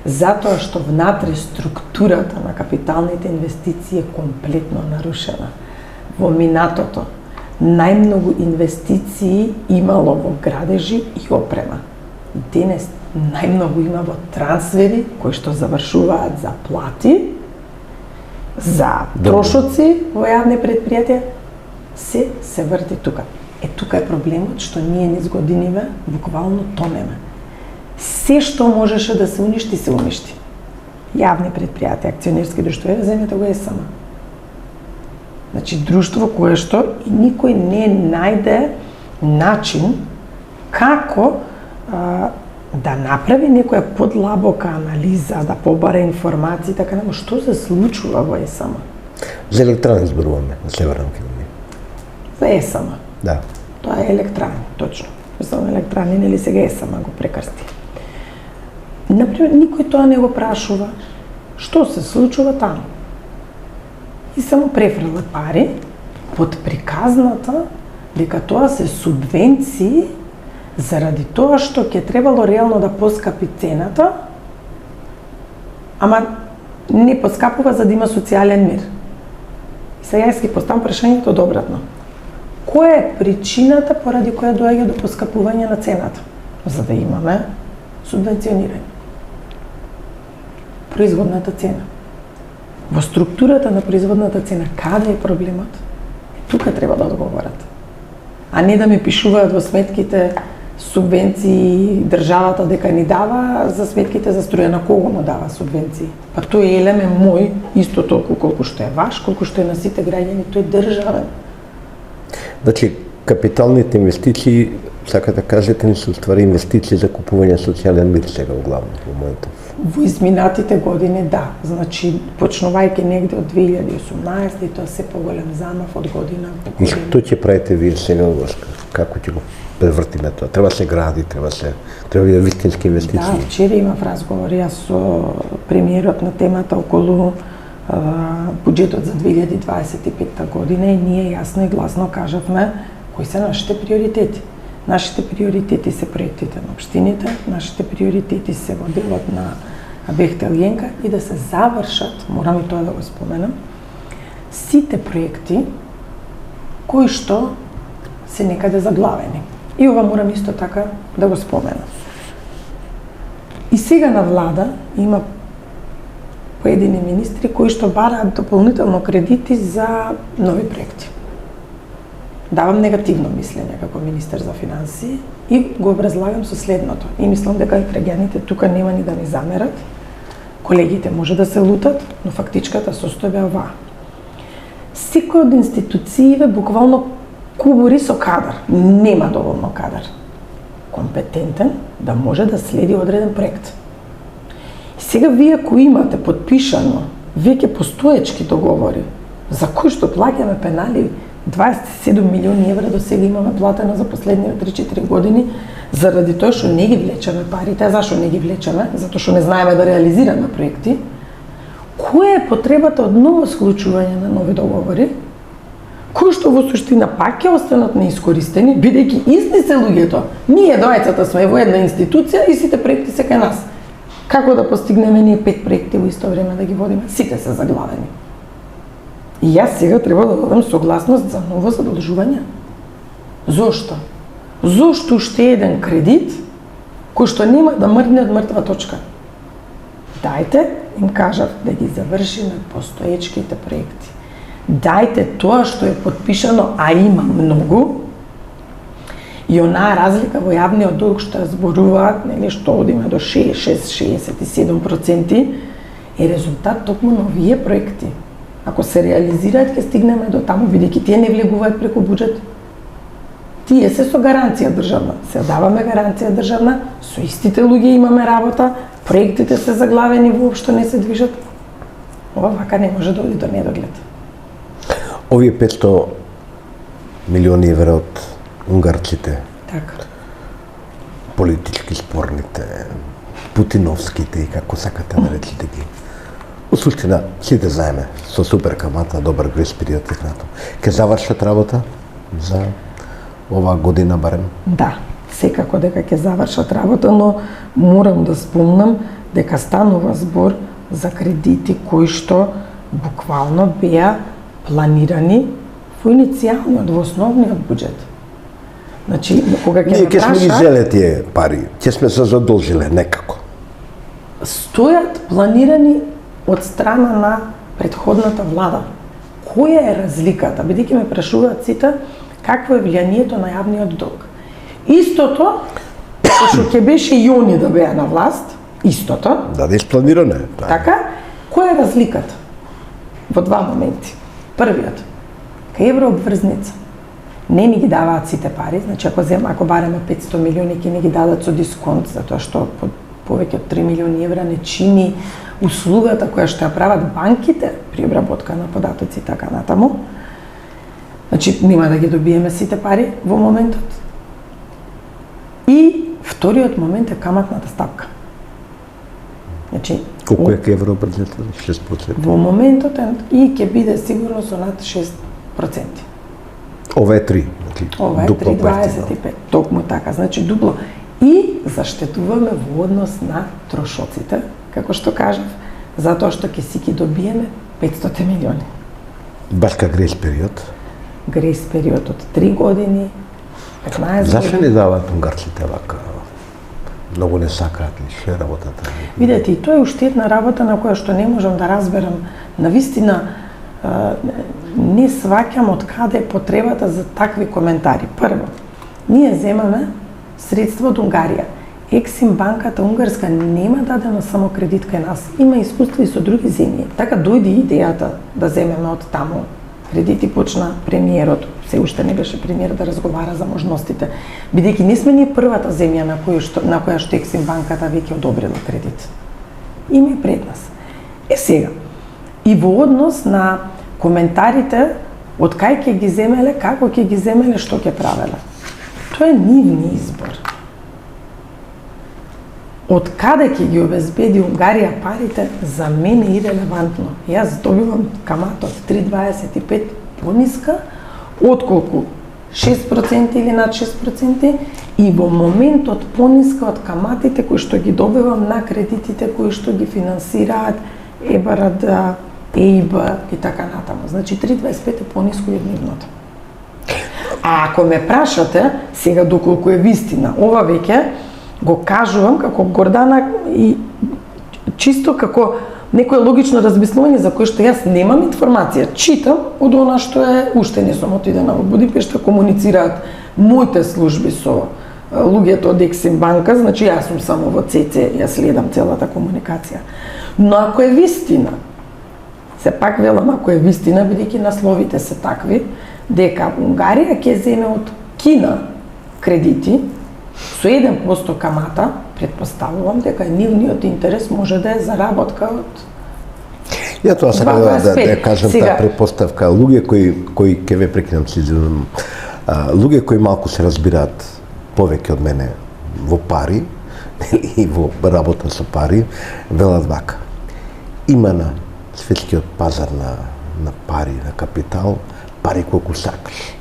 Затоа што внатре структурата на капиталните инвестиции е комплетно нарушена. Во минатото најмногу инвестиции имало во градежи и опрема. Денес најмногу има во трансфери кои што завршуваат за плати за трошоци во јавни предпријатија, се врти тука. Тука е проблемот што ние низ годиниве буквално тонеме. Се што можеше да се уништи, се уништи. Јавни предпријатија, акционерски друштва, земете го ЕСМ. Значи, друштво кое што и никој не најде начин како да направи некоја подлабока анализа, да побара информации, така нема што се случува во ЕСМ. За електрани зборуваме на Северна Македонија. За ЕСМ. Да. Тоа е електрани, точно. Мислам, електрани, нели сега ЕСМ го прекрсти. Например, никој тоа не го прашува што се случува таму. И само префрла пари под приказната дека тоа се субвенции заради тоа што ќе требало реално да поскапи цената, ама не поскапува за да има социјален мир. И сега јас ги поставам прашањето добратно. Која е причината поради која доаѓа до поскапување на цената? За да имаме субвенционирање. Производната цена. Во структурата на производната цена, каде е проблемот? Тука треба да одговорат. А не да ми пишуваат во сметките субвенции државата дека ни дава, за сметките за струја на кого му дава субвенции. Па тој елем е мој, исто толку колку што е ваш, колку што е на сите граѓани, тој е државен. Значи, капиталните инвестиции, сака да кажете, не се уствари инвестиции за купување социјален мир сега главно во моментот. Во изминатите години, да. Значи, почнувајќи негде од 2018 и тоа се поголем замав од година по И година. што ќе правите вие сега како ќе го превртиме тоа? Треба се гради, треба да вистински инвестиции. Да, вчера имав разговор јас со премиерот на темата околу буџетот за 2025 година и ние јасно и гласно кажавме кои се нашите приоритети. Нашите приоритети се проектите на општините, нашите приоритети се во делот на Бехтел Јенка и да се завршат, морам и тоа да го споменам, сите проекти кои што се некаде заглавени. И ова морам исто така да го споменам. И сега на влада има поедини министри кои што бараат дополнително кредити за нови проекти. Давам негативно мислење како министер за финансии и го образлагам со следното. И мислам дека и граѓаните тука нема ни да ми замерат. Колегите може да се лутат, но фактичката состојба е оваа. Секој од институциите буквално кубури со кадар. Нема доволно кадар. Компетентен да може да следи одреден проект. И сега вие ако имате подпишано веќе постоечки договори за кои што плаќаме пенали 27 милиони евра до сега имаме платено за последните 3-4 години заради тоа што не ги влечеме парите. А зашо не ги влечеме? Затоа што не знаеме да реализираме проекти. Која е потребата од ново склучување на нови договори, кои што во суштина пак ќе останат неискористени, бидејќи исти се луѓето. Ние двајцата сме во една институција и сите проекти се кај нас. Како да постигнеме ние 5 проекти во исто време да ги водиме? Сите се заглавени. И јас сега треба да дадам согласност за ново задолжување. Зошто? Зошто уште еден кредит кој што нема да мрдне од мртва точка? Дајте, им кажав, да ги завршиме постоечките проекти. Дајте тоа што е подпишано, а има многу, и онаа разлика во јавниот долг што ја зборуваат, нели, што одиме до 66-67%, е резултат токму на овие проекти. Ако се реализираат, ќе стигнеме до таму, бидејќи тие не влегуваат преку буџет. Тие се со гаранција државна. Се даваме гаранција државна, со истите луѓе имаме работа, проектите се заглавени, воопшто не се движат. Ова вака не може да оди до недоглед. Овие 500 милиони евра од унгарците, Така. политички спорните, путиновските и како сакате да речете ги. Во суштина, сите заеме, со супер камата, добар грес период и така. Ке завршат работа за оваа година барем? Да, секако дека ќе завршат работа, но морам да спомнам дека станува збор за кредити кои што буквално беа планирани во иницијалниот, во основниот буџет. Значи, кога ќе Ние ќе сме ги праша, зеле тие пари, ќе сме се задолжиле некако. стојат планирани од страна на претходната влада. Која е разликата? Бидејќи ме прашуваат сите какво е влијанието на јавниот долг. Истото што ќе беше и они да беа на власт, истото. Да е испланирано. Така, која е разликата? Во два моменти. Првиот, кај еврообврзница не ни ги даваат сите пари, значи ако бараме 500 милиони ќе ни ги дадат со дисконт, затоа што повеќе од 3 милиони евра не чини услугата која што ја прават банките при обработка на податоци и така натаму. Значи нема да ги добиеме сите пари во моментот. И вториот момент е каматната стапка. Значи колку е кај еврообврзница? 6%. Во моментот и ќе биде сигурно со над 6%. Ова е 3, Ова е 3,25. Токму така, значи дупло. И заштетуваме во однос на трошоците, како што кажав, затоа што ќе си ги добиеме 500 милиони. Баш ка грейс период. Грейс период од 3 години, 15 години. Зашто не даваат унгарците вака? Многу не сакаат ли ше работата? Видете, и тоа е уште една работа на која што не можам да разберам. Навистина, не сваќам од каде е потребата за такви коментари. Прво, ние земаме средства од Унгарија. Ексим банката унгарска нема дадено само кредит кај нас, има искуство и со други земји. Така дојде идејата да земеме од таму кредити, почна премиерот, се уште не беше премиер, да разговара за можностите, бидејќи не сме ние првата земја на која што Ексим банката веќе одобрила кредит. Има и пред нас. Сега, и во однос на коментарите од кај ќе ги земеле, како ќе ги земеле, што ќе правеле. Тоа е нивни избор. Од каде ќе ги обезбеди Унгарија парите, за мене е ирелевантно. Јас добивам камата од 3,25 пониска, отколку 6% или над 6%, и во моментот пониска од каматите кои што ги добивам на кредитите кои што ги финансираат ЕБРД, ЕИБ и така натаму. Значи 3,25 е пониско од нивното. А ако ме прашате сега доколку е вистина, ова веќе го кажувам како Гордана и чисто како некое логично размислување за кое што јас немам информација. Читам од она што е, уште не сум отидена во Будипешта, комуницираат моите служби со луѓето од Ексим банка, значи јас сум само во ЦЦ, јас следам целата комуникација. Но ако е вистина, се пак велам ако е вистина, бидејќи насловите се такви, дека Унгарија ќе земе од Кина кредити со 1% камата, предпоставувам дека нивниот интерес може да е заработка од Ја тоа сакам да кажам таа предпоставка. Луѓе кои ќе ве прекинам, се извинувам, луѓе кои малку се разбираат повеќе од мене во пари и во работа со пари, велат вака. Има на светскиот пазар на пари, на капитал, пари колку сакаш.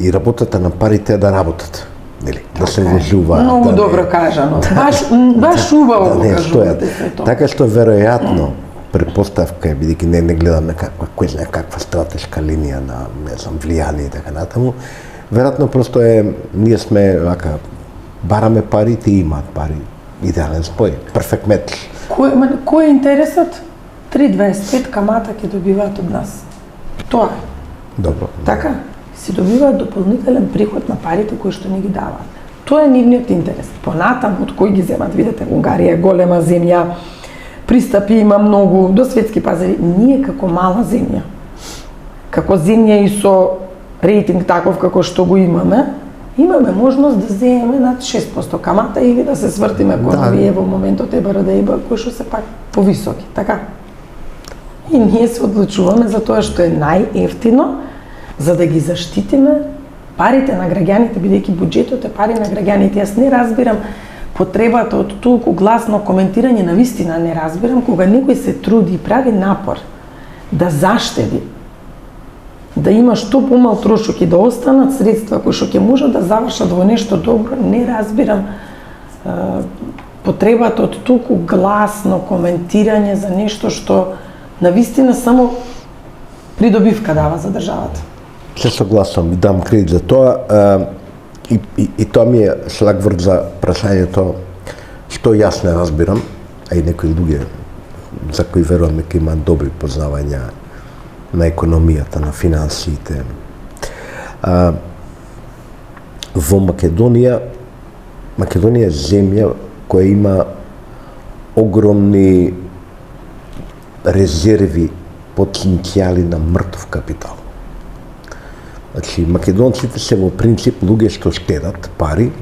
И работата на парите е да работат. Нели, да се вложуваат. Многу добро кажано. Баш убаво го кажувате се тоа. Така што веројатно претпоставка е, бидејќи не гледаме кој знае каква стратешка линија на, не знам, влијание и така натаму, веројатно просто е, ние сме вака, бараме пари, ти имаат пари. Идеален спој, перфект метр. Кој е интересот? 3,25 камата ќе добиваат од нас. Тоа е. Добро. Така? Си добиваат дополнителен приход на парите кои што ни ги даваат. Тоа е нивниот интерес. Понатаму од кој ги земат, видите, Унгарија е голема земја, пристапи има многу до светски пазари. Ние како мала земја, како земја и со рейтинг таков како што го имаме можност да земеме над 6% камата или да се свртиме кон овие во моментот ЕБРД и ЕИБ кои што се пак повисоки, така? И ние се одлучуваме за тоа што е најевтино, за да ги заштитиме парите на граѓаните, бидејќи буџетот е пари на граѓаните. Јас не разбирам потребата од толку гласно коментирање, на вистина не разбирам кога некој се труди и прави напор да заштеди, да има што помал трошок и да останат средства кои што ќе можат да завршат во нешто добро. Не разбирам потребата од толку гласно коментирање за нешто што на вистина само придобивка дава за државата. Се согласувам и дам кредит за тоа. И тоа ми е шлагворд за прашањето што јас не разбирам, а и некои луѓе за кои веруваме ќе имаат добри познавања на економијата, на финансиите. Во Македонија е земја која има огромни резерви, потенцијали на мртов капитал. Значи, македонците се во принцип луѓе што штедат пари,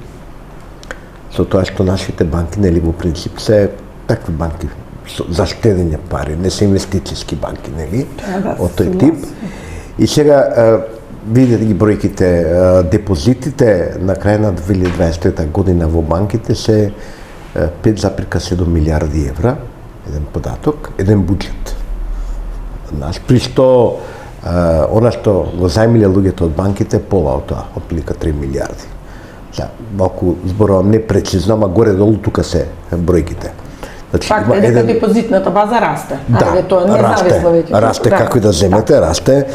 со тоа што нашите банки, нели, во принцип се такви банки за штедење пари, не се инвестицијски банки, нели, од тој тип. И сега, видите ги бројките, депозитите на крај на 2023 година во банките се 5,7 милиарди евра, еден податок, еден буџет. При што она што го зајмиле луѓето од банките, пола од тоа, отприлика 3 милиарди. Малку зборувам непрецизно, ама горе-долу тука се бројките. Значи, факт е дека депозитната база расте. Да, расте како и да земете, расте.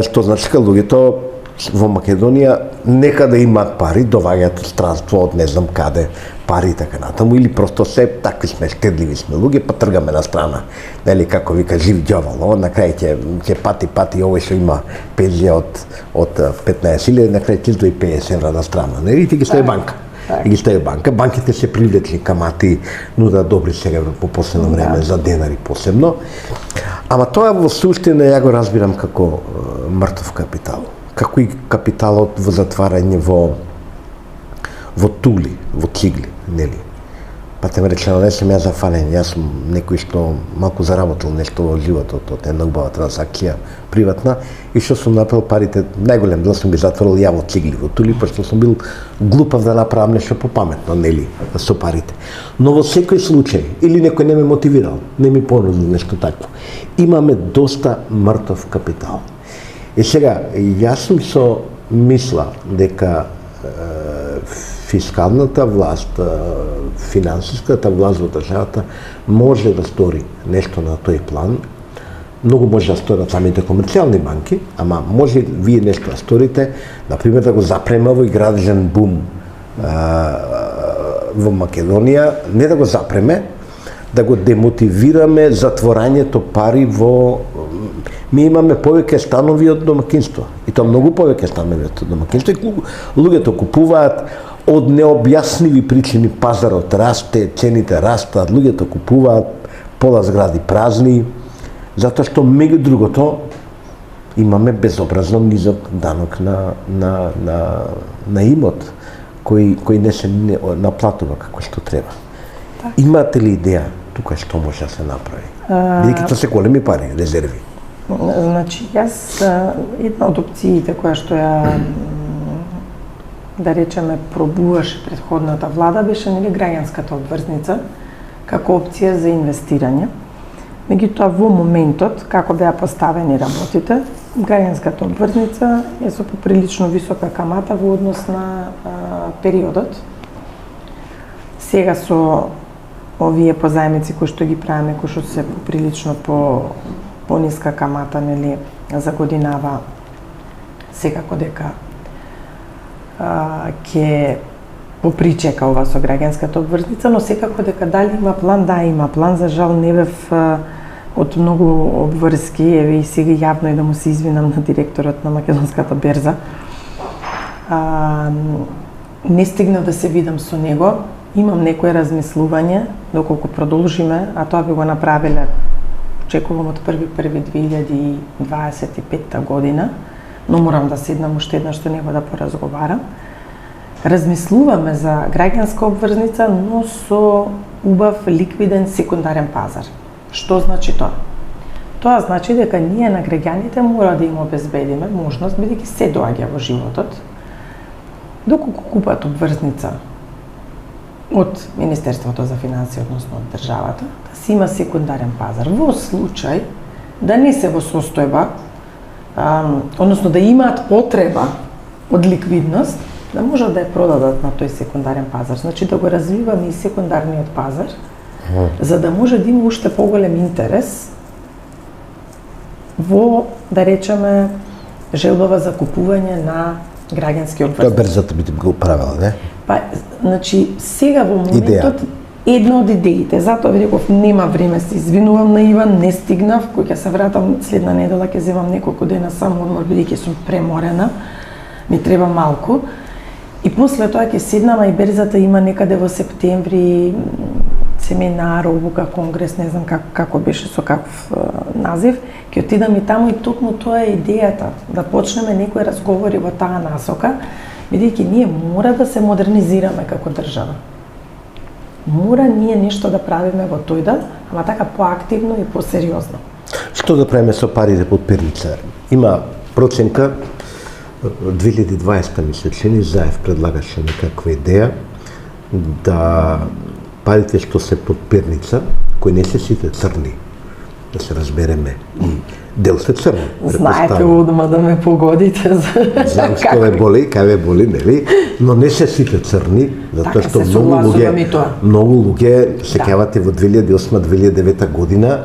Што значи дека луѓето во Македонија некаде имаат пари, доваѓаат од странство, од не знам каде, пари и така натаму, или просто се такви сме, штедливи сме луѓе, па тргаме на страна. Нели, како вика жив ѓавол, на крај ќе пати овој што има пензија од 15.000, на крај ќе издвои 50 евра на страна. Нели, ти ги стави банка. И ги стави банка. Банките се привлечни камати, нудат добри сега по последно време за денари посебно. Ама тоа во суштина ја го разбирам како мртов капитал. Како и капиталот во затварање во тули, во цигли, нели? Па те ме речено, не сум ја зафален, јас сум некој што малку заработил нешто во животот, од една убава трансакција приватна, и што сум направил парите, најголем дел сум ги затворил ја во цигли, во тули, пошто сум бил глупав да направам нешто попаметно, нели, со парите. Но во секој случај, или некој не ме мотивирал, не ми понудил нешто такво, имаме доста мртов капитал. И сега, јас сум со мисла дека фискалната власт, финансиската власт во државата може да стори нешто на тој план. Многу може да сторат самите комерцијални банки, ама може вие нешто да сторите, например да го запреме овој градежен бум во Македонија, не да го запреме, да го демотивираме затворањето пари во... Ми имаме повеќе станови од домакинство, и тоа многу повеќе станови од домакинство, и луѓето купуваат од необјасними причини, пазарот расте, цените растат, луѓето купуваат, пола згради празни, затоа што меѓу другото имаме безобразно низок данок на имот, кој не се наплатува како што треба. Имате ли идеја тука што може да се направи? Бидејќи тоа се големи пари, резерви. Значи, јас една од опциите која што ја да речеме пробуваше претходната влада беше нели граѓанската обврзница како опција за инвестирање. Меѓутоа во моментот како беа поставени работите, граѓанската обврзница е со поприлично висока камата во однос на периодот. Сега со овие позајмици кои што ги правиме, кои што се поприлично пониска камата, нели, за годинава, секако дека ќе попричека ова со граѓанската обврзница, но секако дека дали има план, да има план, за жал не бев од многу обврски, еве и сега јавно и да му се извинам на директорот на Македонската берза. Не стигнав да се видам со него, имам некое размислување, доколку продолжиме, а тоа би го направиле очекувам од 1.1.2025 година, но морам да седнам уште еднаш што него да поразговарам. Размислуваме за граѓанска обврзница, но со убав ликвиден секундарен пазар. Што значи тоа? Тоа значи дека ние на граѓаните мора да им обезбедиме можност, бидејќи се доаѓа во животот, доколку купат обврзница од Министерството за финансии, односно од државата, да си има секундарен пазар. Во случај да не се во состојба, односно да имаат потреба од ликвидност, да можат да ја продадат на тој секундарен пазар. Значи да го развиваме и секундарниот пазар, за да може да има уште поголем интерес во, да речеме, желба за купување на граѓански обврзници. Тоа берзата би го правила, не? Па, значи, сега во моментот една од идеите. Затоа ви реков, нема време, се извинувам на Иван, не стигнав, кој ќе се вратам следна недела, ќе земам неколку дена само одмор, бидејќи сум преморена, ми треба малку. И после тоа ќе седнам, и берзата има некаде во септември семинар, обука, конгрес, не знам како беше, со каков назив, ќе отидам и таму, и токму тоа е идејата, да почнеме некои разговори во таа насока, бидејќи ние мора да се модернизираме како држава. Мора ние нешто да правиме во тој дел, ама така поактивно и посериозно. Што да правиме со парите под перница? Има проценка 2020 ми се чини, Заев предлагаше некаква идеја да парите што се под перница, кои не се сите црни, да се разбереме, и дел се црни. Знаете одма да ме погодите за... Знам што ве боли, кај ве боли, нели? Но не се сите црни, затоа што многу луѓе се кавате во 2008-2009 година,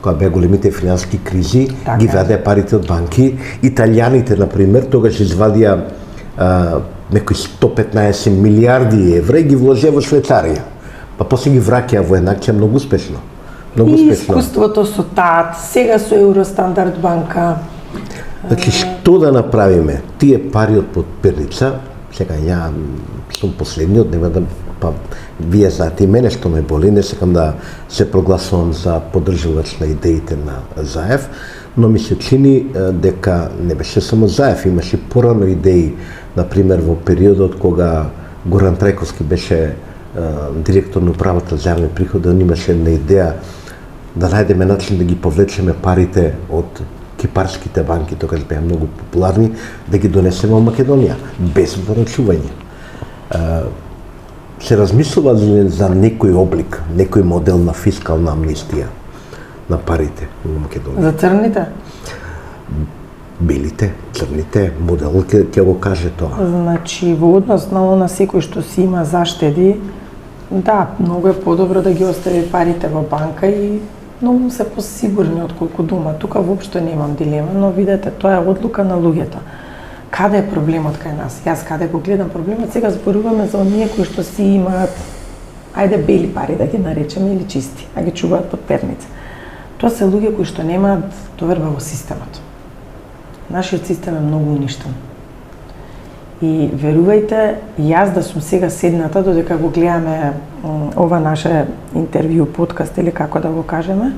кога беа големите финансиски кризи, ги вадеа парите од банки. Италијаните, например, тогаш извадија некои 115 милиарди евра и ги вложија во Швейцарија. Па после ги враќаа во еднаквија многу успешно. И искуството со ТААТ, сега со Евростандард банка. Значи, што да направиме? Тие пари од подперница, сега ја сум последниот, нема да, па вие знаете и мене што ме боли, не сакам да се прогласувам за поддржувач на идеите на Заев, но ми се чини дека не беше само Заев, имаше порано идеи, например во периодот кога Горан Трајковски беше директор на управата за јавни приходи, он имаше една идеја да најдеме начин да ги повлечеме парите од кипарските банки, тогаш беа многу популарни, да ги донесеме во Македонија, без врачување. Се размислува за некој облик, некој модел на фискална амнистија на парите во Македонија? За црните? Белите, црните, модел ќе го каже тоа. Значи, во однос на она секој што си има заштеди, да, многу е подобро да ги остави парите во банка и многу се посигурни отколку дома. Тука воопшто немам дилема, но видете, тоа е одлука на луѓето. Каде е проблемот кај нас? Јас каде го гледам проблемот? Сега зборуваме за оние кои што си имаат, ајде бели пари да ги наречеме, или чисти, а ги чуваат под перница. Тоа се луѓе кои што немаат доверба во системот. Нашиот систем е многу уништен. И верувајте, јас да сум сега седната додека го гледаме ова наше интервју, подкаст или како да го кажеме,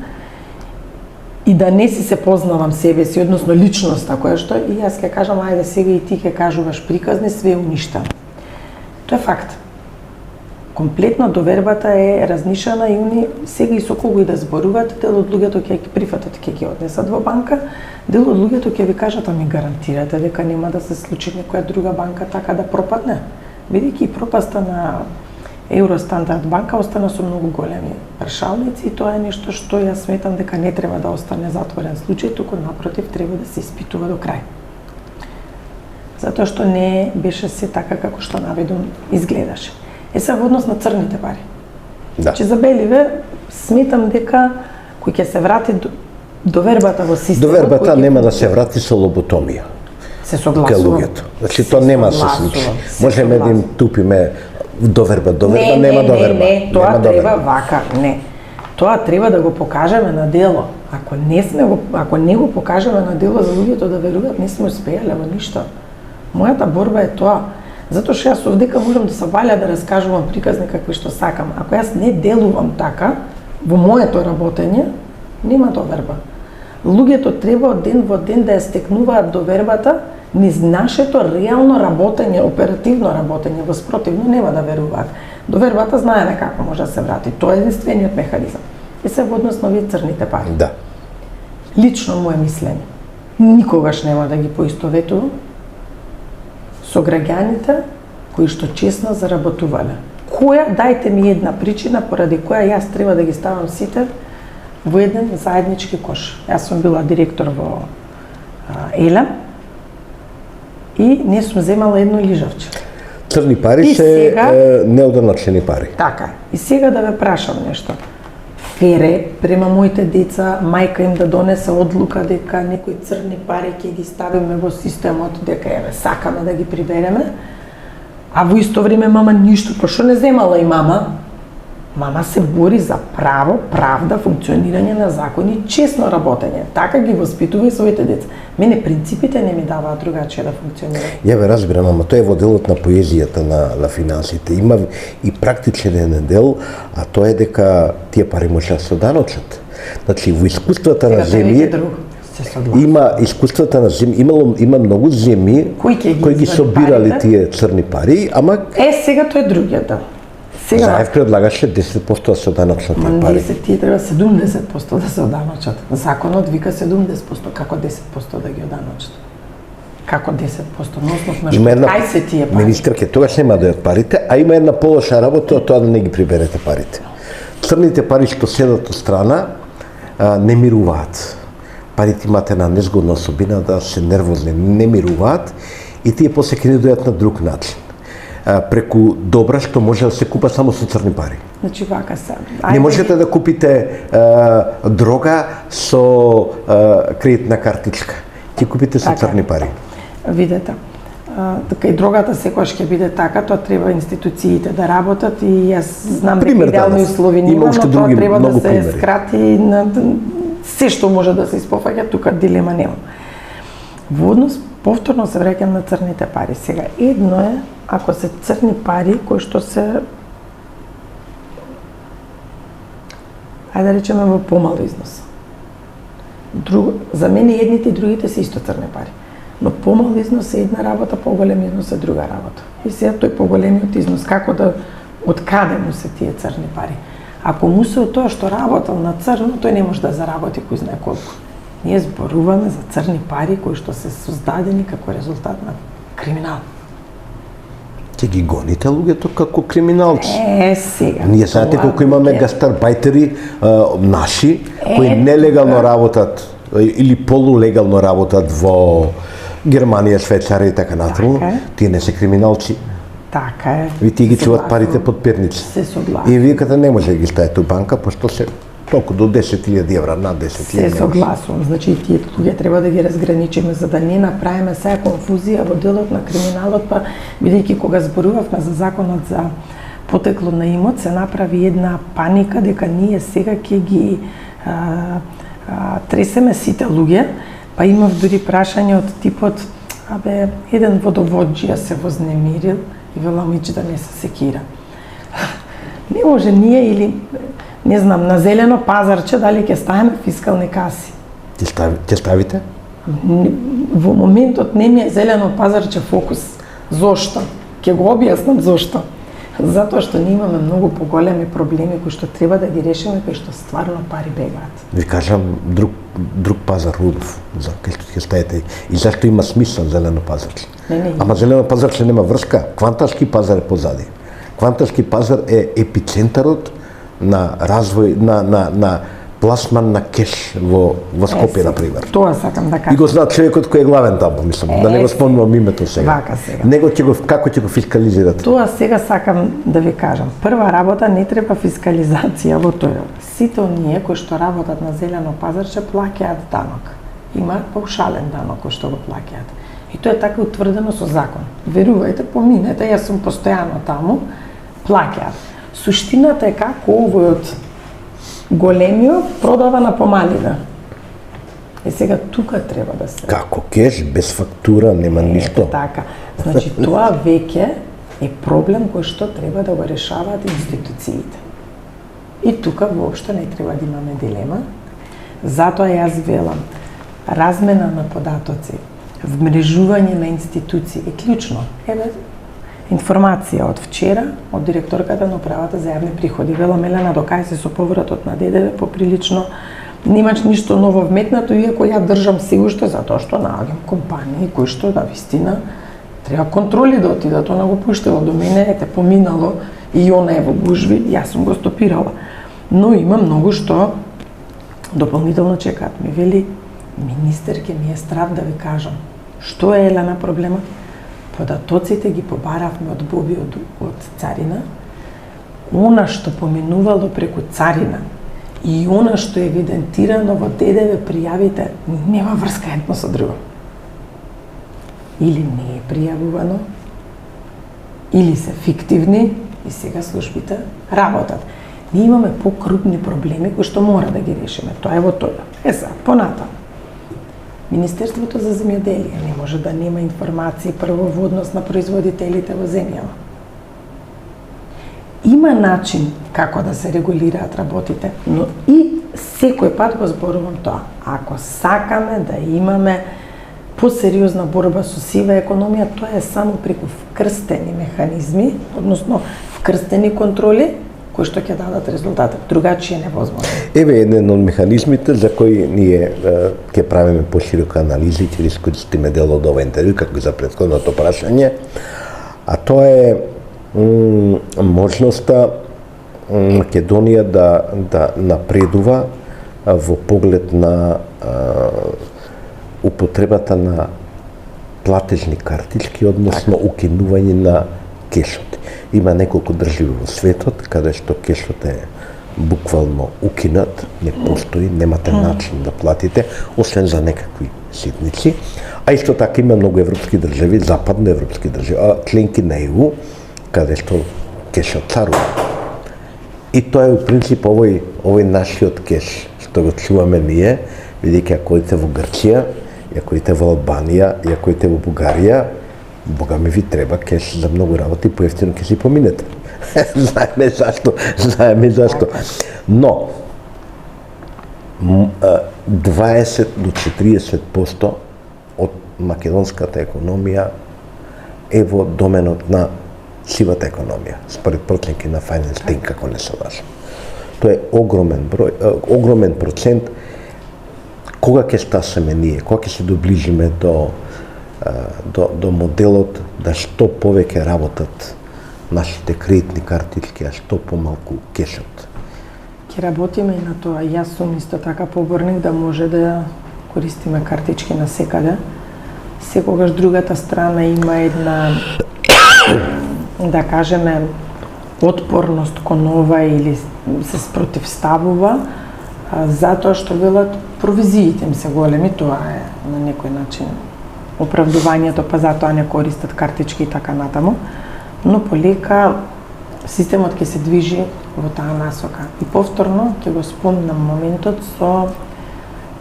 и да не си се познавам себе си, односно личноста која што, и јас ќе кажам, ајде сега и ти ќе кажуваш приказни, све е уништено. Тоа е факт. Комплетно довербата е разнишена и уни сега и со кого и да зборуваат, дел од луѓето ќе ги прифатат, ќе ги однесат во банка, дел од луѓето ќе ви кажат, ами гарантирате дека нема да се случи некоја друга банка така да пропадне. Бидејќи пропаста на Евростандард банка остана со многу големи прашалници и тоа е нешто што јас сметам дека не треба да остане затворен случај, туку напротив треба да се испитува до крај. Затоа што не беше се така како што наведом изгледаше. Се во однос на црните пари. Да. Че за беливе сметам дека кој ќе се врати довербата во системот, довербата нема да се врати со лоботомија. Се согласувам. Значи тоа нема да се случи. Можеме да им тупиме доверба, нема доверба. Не, тоа нема треба вака, не. Тоа треба да го покажеме на дело. Ако не го покажеме на дело за луѓето да веруваат, не сме успеале во ништо. Мојата борба е тоа. Затоа што јас овдека можам да се валја да раскажувам приказни какви што сакам. Ако јас не делувам така во моето работење, нема доверба. Луѓето треба од ден во ден да ја стекнуваат довербата низ нашето реално работење, оперативно работење, во спротивно нема да веруваат. Довербата знаеме како може да се врати. Тоа е единствениот механизам. И се во однос на овие црните пари. Да. Лично мое мислење. Никогаш нема да ги поистоветувам со граѓаните кои што честно заработувале. Дајте ми една причина поради која јас треба да ги ставам сите во еден заеднички кош. Јас сум била директор во Елем и не сум земала едно лижавче. Црни пари се неодначени пари. Така. И сега да ве прашам нешто. Фере према моите деца, мајка им да донесе одлука дека некои црни пари ќе ги ставиме во системот, дека еве сакаме да ги прибереме, а во исто време мама ништо, па што не земала и мама? Мама се бори за право, правда, функционирање на закони, честно работење. Така ги воспитува и своите деца. Мене принципите не ми даваат другачие да функционира. Ја ве разбирам, ама тоа е во делот на поезијата на финансите. Има и практичен дел, а тоа е дека тие пари може да се оданочат. Значи, во искуствата на земји има искуствата на земји, има многу земји кои ги собирали тие црни пари, ама сега тоа е другиот дел. Заев предлагаше 10% да се оданочат тие пари. 10 тие треба 70% да се оданочат. Законот вика 70%, како 10% да ги оданочат? Како 10%? На основ на што? Кај се тие пари? Министерке, тогаш нема да јат парите, а има една полоша работа, тоа да не ги приберете парите. Црните пари што седат од страна не мируваат. Парите имат една незгодна особина да се нервозни, не мируваат и тие после ќе не дојат на друг начин. Преку добра што може да се купа само со црни пари. Значи вака се. Не можете да купите дрога со кредитна картичка. Ќе купите со црни пари. Видете. Така и дрогата секогаш ќе биде така, тоа треба институциите да работат и јас знам дека идеални услови нема, но тоа треба да се скрати на се што може да се испофаќа, тука дилема нема. Во однос повторно се враќам на црните пари. Сега едно е ако се црни пари кои што се ајде да речеме во помал износ. За мене едните и другите се исто црни пари. Но помал износ е една работа, поголем износ е друга работа. И сега тој поголемиот износ, како да, од каде му се тие црни пари? Ако му се од тоа што работел на црно, тој не може да заработи кој знае колку. Ние зборуваме за црни пари кои што се создадени како резултат на криминал. Ќе ги гоните луѓето како криминалци. Сега. Ние знаете колку имаме гастарбајтери наши кои нелегално работат или полулегално работат во Германија, Швајцарија и така натаму. Тие не се криминалци. Така е. Ви тие ги чуват парите под перници. Се согласувам. И вие када не може да ги ставите у банка, пошто се толку до 10.000 евра, над 10.000 евра. Се согласувам. Значи тие луѓе треба да ги разграничиме за да не направиме сега конфузија во делот на криминалот, па бидејќи кога зборувавме за законот за потекло на имот, се направи една паника дека ние сега ќе ги тресеме сите луѓе, па имав дури прашање од типот еден водовоđија се вознемирил и вела момичета не се секира. Не може ние или не знам, на зелено пазарче дали ќе ставиме фискални каси. Ќе ставите? Во моментот не ми е зелено пазарче фокус. Зошто? Ќе го објаснам зошто. Затоа што ние имаме многу поголеми проблеми кои што треба да ги решиме, кои што стварно пари бегаат. Ви кажам друг пазар Рудов, за кај што ќе ставите и зашто има смисла зелено пазарче. Ама зелено пазарче нема врска, квантарски пазар е позади. Квантарски пазар е епицентарот на развој на пласман на кеш во Скопје на пример. Тоа сакам да кажам. И го знаат човекот кој е главен таму, мислам, да не го спомнувам името сега. Вака сега. Него како ќе го фискализирате? Тоа сега сакам да ви кажам. Прва работа не треба фискализација во тоа. Сите оние кои што работат на зелено пазарче плаќаат данок. Имаат паушален данок кој што го плаќаат. И тоа е така утврдено со закон. Верувајте, поминете, јас сум постојано таму, плаќаат. Суштината е како овој од големиот продава на помалина. И сега тука треба да се... Како кеш, без фактура, нема ништо. Така. Значи, тоа веќе е проблем кој што треба да го решаваат институциите. И тука воопшто не треба да имаме дилема. Затоа јас велам, размена на податоци, вмрежување на институции е клучно. Информација од вчера од директорката на управата за јавни приходи. Вела Мелена, докај се со повратот на ДДВ, поприлично немаш ништо ново вметнато, иако ја држам се уште затоа што наоѓам компании кои што на вистина треба контроли да отидат, она го пуштила до мене, ете поминало и она е во гужви, јас сум го стопирала. Но има многу што дополнително чекаат. Ми вели, министерке, ми е страв да ви кажам, што е Елена проблемот? Податоците ги побаравме од Боби од царина, она што поминувало преку царина и она што е евидентирано во ДДВ пријавите нема врска едно со друго. Или не е пријавувано, или се фиктивни и сега службите работат. Ние имаме покрупни проблеми кои што мора да ги решиме. Тоа е во тоа. Сега, понатаму. Министерството за земјоделие не може да нема информации прво во однос на производителите во земјава. Има начин како да се регулираат работите, но и секој пат го зборувам тоа. Ако сакаме да имаме посериозна борба со сива економија, тоа е само преку вкрстени механизми, односно вкрстени контроли, кои што ќе дадат резултат. Другачие е невозможно. Еве еден од механизмите за кои ние ќе правиме поширока анализа и ќе искористиме дел од ова интервју, како и за претходното прашање, а тоа е можноста Македонија да напредува во поглед на употребата на платежни картички, односно укинување на кешот. Има неколку држави во светот каде што кешот е буквално укинат, не постои, немате начин да платите, освен за некакви ситници. А исто така има многу европски држави, западноевропски држави, членки на ЕУ, каде што кешот царува. И тоа е, во принцип, овој нашиот кеш, што го чуваме ние, бидејќи ако одите во Грција, ако одите во Албанија, ако одите во Бугарија, Бога ми ви треба кеш за многу работи, поевтино ќе си поминете. Знаеме зашто. Но, 20 до 40% од македонската економија е во доменот на сивата економија, според проценки на Finance Think, како не се лажам. Тоа е огромен процент. Кога ќе стасеме ние, кога ќе се доближиме до моделот да што повеќе работат нашите кредитни картички, а што помалку кешот? Ќе работиме и на тоа. Јас сум исто така поборник да може да користиме картички на секаде. Секогаш другата страна има една, да кажеме, отпорност кон ова или се спротивставува, затоа што велат провизиите им се големи, тоа е на некој начин оправдувањето, па затоа не користат картички и така натаму, но полека системот ќе се движи во таа насока. И повторно ќе го спомнам моментот со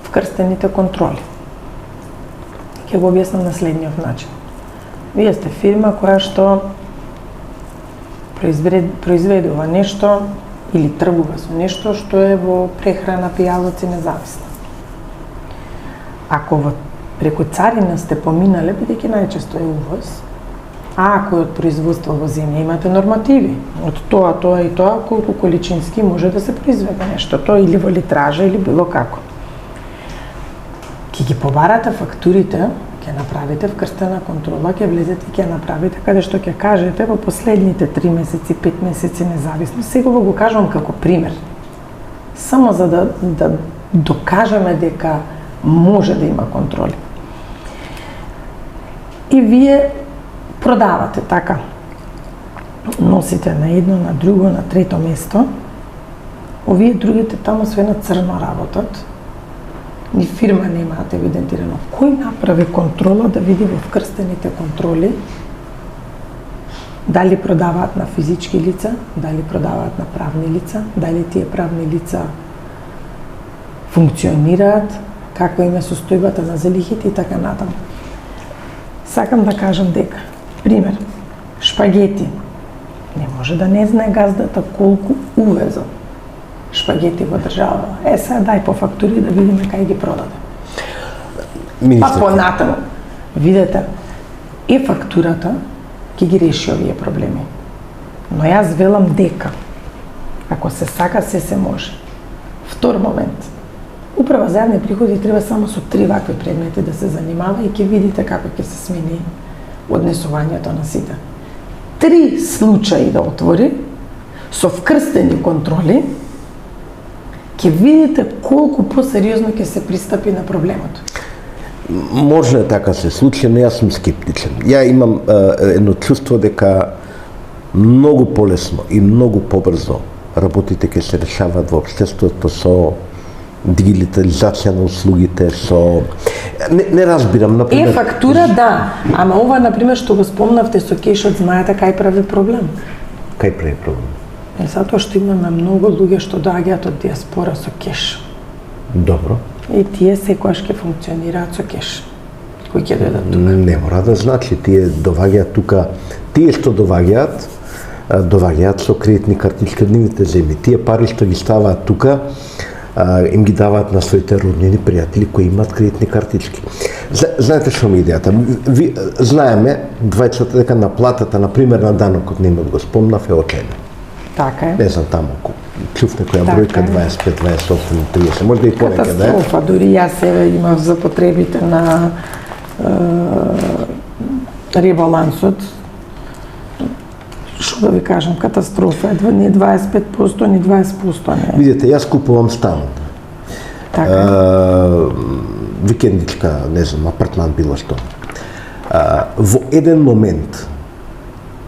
вкрстените контроли. Ќе го објаснам на следниот начин. Вие сте фирма која што произведува нешто или тргува со нешто што е во прехрана, пијалаци, независно. Ако преку царина сте поминале, бидејќи најчесто е увоз, а ако е од производство во земја, имате нормативи. Од тоа и тоа, колку количински може да се произведе нештото, или во литража, или било како. Ќе ги побарате фактурите, ќе направите вкрстена контрола, ќе влезете и ќе направите каде што ќе кажете во последните 3 месеци, 5 месеци, независно. Сега го кажувам како пример. Само за да докажеме дека може да има контроли. И вие продавате така. Носите на едно, на друго, на трето место. Овие другите таму све на црно работат. Ни фирма немаат евидентирано. Кој направи контрола да види во вкрстените контроли дали продаваат на физички лица, дали продаваат на правни лица, дали тие правни лица функционираат, како им е состојбата на залихите и така натаму. Сакам да кажам дека, пример, шпагети. Не може да не знае газдата колку увезо шпагети во држава. Сега дај по фактури да видиме кај ги продаде. Па понатаму, видете, фактурата ќе ги реши овие проблеми. Но јас велам дека, ако се сака, се може. Втор момент, Управа за јавни приходи треба само со 3 вакви предмети да се занимава и ќе видите како ќе се смени однесувањето на сите. 3 случаи да отвори со вкрстени контроли, ќе видите колку посериозно ќе се пристапи на проблемот. Може така се случи, но јас сум скептичен. Ја имам едно чувство дека многу полесно и многу побрзо работите ќе се решаваат во општеството со дигитализација на услугите, со... Не разбирам, например... Фактура, да, ама ова, например, што го спомнавте со кешот, знаете кај прави проблем? Кај прави проблем? Затоа што имаме многу луѓе што доаѓаат од диаспора со кеш. Добро. И тие секогаш ќе функционираат со кеш. Кои ќе дојдат тука? Не мора да значи, тие доваѓаат тука, тие што доваѓаат со кредитни картички од нивните земји. Тие пари што ги ставаат тука, им ги даваат на своите роднини, пријатели кои имаат кредитни картички. Знаете што ми идејата? Знаеме двајцата дека на платата, например, на данокот на имот го спомнав е очајна. Така е. Не знам таму, чув некоја бројка 25, 28, 30, можда и понекаде. Катастрофа, дури јас себе имав за потребите на ребалансот. Што да ви кажам, катастрофа, ни 25%, ни 20% не. Видите, јас купувам стан. Така. Викендичка, не знам, апартман, било што. Во еден момент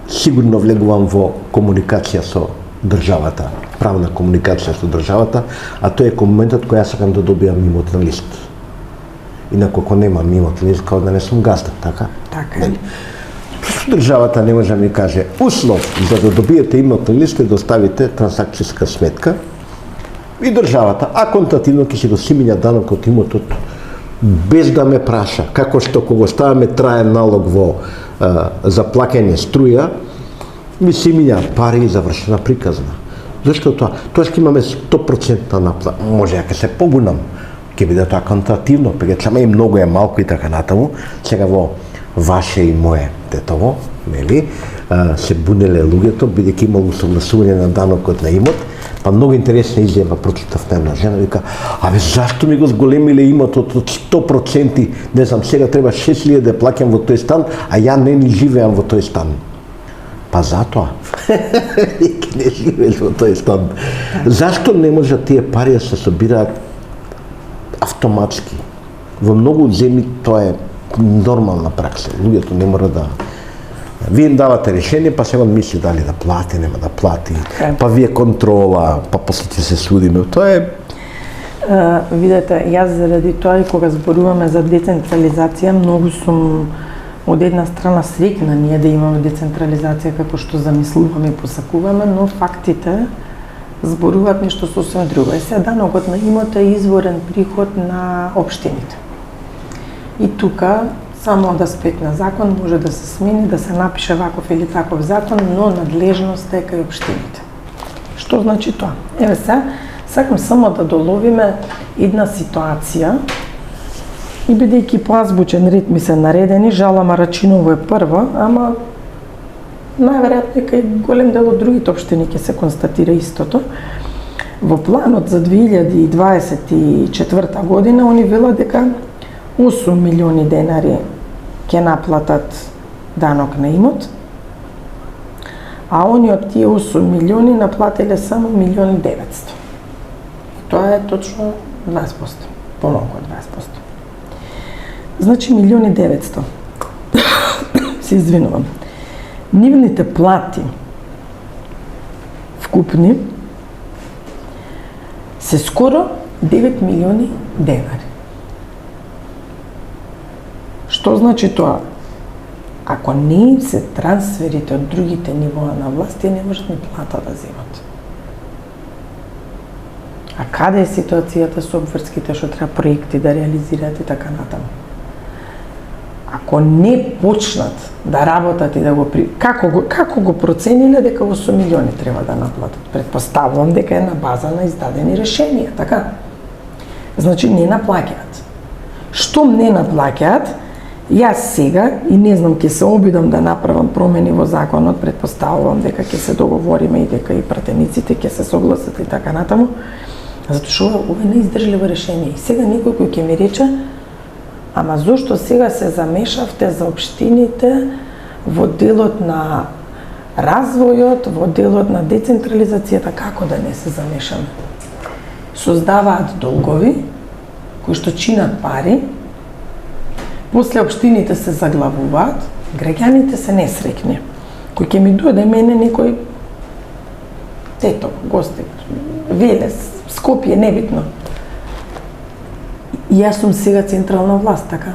сигурно влегувам во комуникација со државата, правна комуникација со државата, а тој е моментот кој јас сакам да добијам имотен лист. Инаку ако немам имотен лист, као да не сум газда, така? Така е. Државата не може да ми каже услов за да добиете имотен лист е да оставите трансакцијска сметка и државата, а контативно ќе си го симиња данок од имотот без да ме праша, како што кога ставаме траен налог во за плаќање струја, ми се минја пари и завршена приказна. Зашто тоа? Тоа ќе имаме 100% наплата. Може ќе се погунам, ќе биде тоа контативно, пега и многу е малку и така натаму. Сега во ваше и мое детово, нели, се бунеле луѓето, бидејќи имало согласување на данокот на имот, па многу интересна изјава прочитав на една жена, вика, абе зашто ми го зголемиле имотот од 100%, не знам, сега треба 6.000 да плаќам во тој стан, а ја не ни живеам во тој стан. Па затоа, ќе не живееш во тој стан. Зашто не може тие пари да се собираат автоматски? Во многу земји тоа е нормална пракса. Луѓето не мора да... Вие им давате решение, па сега мисли дали да плати, нема да плати, па вие контрола, па после ќе се судиме. Тоа е... Видете, јас заради тоа и кога зборуваме за децентрализација, многу сум од една страна среќна ние да имаме децентрализација како што замислуваме и посакуваме, но фактите зборуваат нешто сосем друго. Сега данокот на имот е изворен приход на општините. И тука само од аспект на закон може да се смени, да се напише ваков или таков закон, но надлежност е кај општините. Што значи тоа? Еве се, сакам само да доловиме една ситуација и бидејќи по азбучен ред ми се наредени, Жала Марачиново е прва, ама најверојатно кај голем дел од другите општини ќе се констатира истото. Во планот за 2024 година они велат дека 8 милиони денари ќе наплатат данок на имот, а они од тие 8 милиони наплатиле само 1.900.000. И тоа е точно 20%, помалку од 20%. Значи 1.900.000. Се извинувам. Нивните плати вкупни се скоро 9 милиони денари. Што значи тоа? Ако не се трансферите од другите нивоа на власт, тие не можат ни плата да земат. А каде е ситуацијата со обврските што треба проекти да реализираат и така натаму? Ако не почнат да работат и да го како го процениле дека 8 милиони треба да наплатат? Предпоставувам дека е на база на издадени решенија, така? Значи не наплаќаат. Штом не наплаќаат, јас сега, и не знам, ќе се обидам да направам промени во законот, предпоставувам дека ќе се договориме и дека и пратениците ќе се согласат и така натаму, затоа што ова е неиздржливо решение. И сега некој кој ќе ми рече, ама зошто сега се замешавте за општините во делот на развојот, во делот на децентрализацијата, како да не се замешаме? Создаваат долгови, кои што чинат пари, после општините се заглавуваат, граѓаните се несреќни. Кој ќе ми дојде мене некој тето, гости, Велес, Скопје, небитно. Јас сум сега централна власт, така?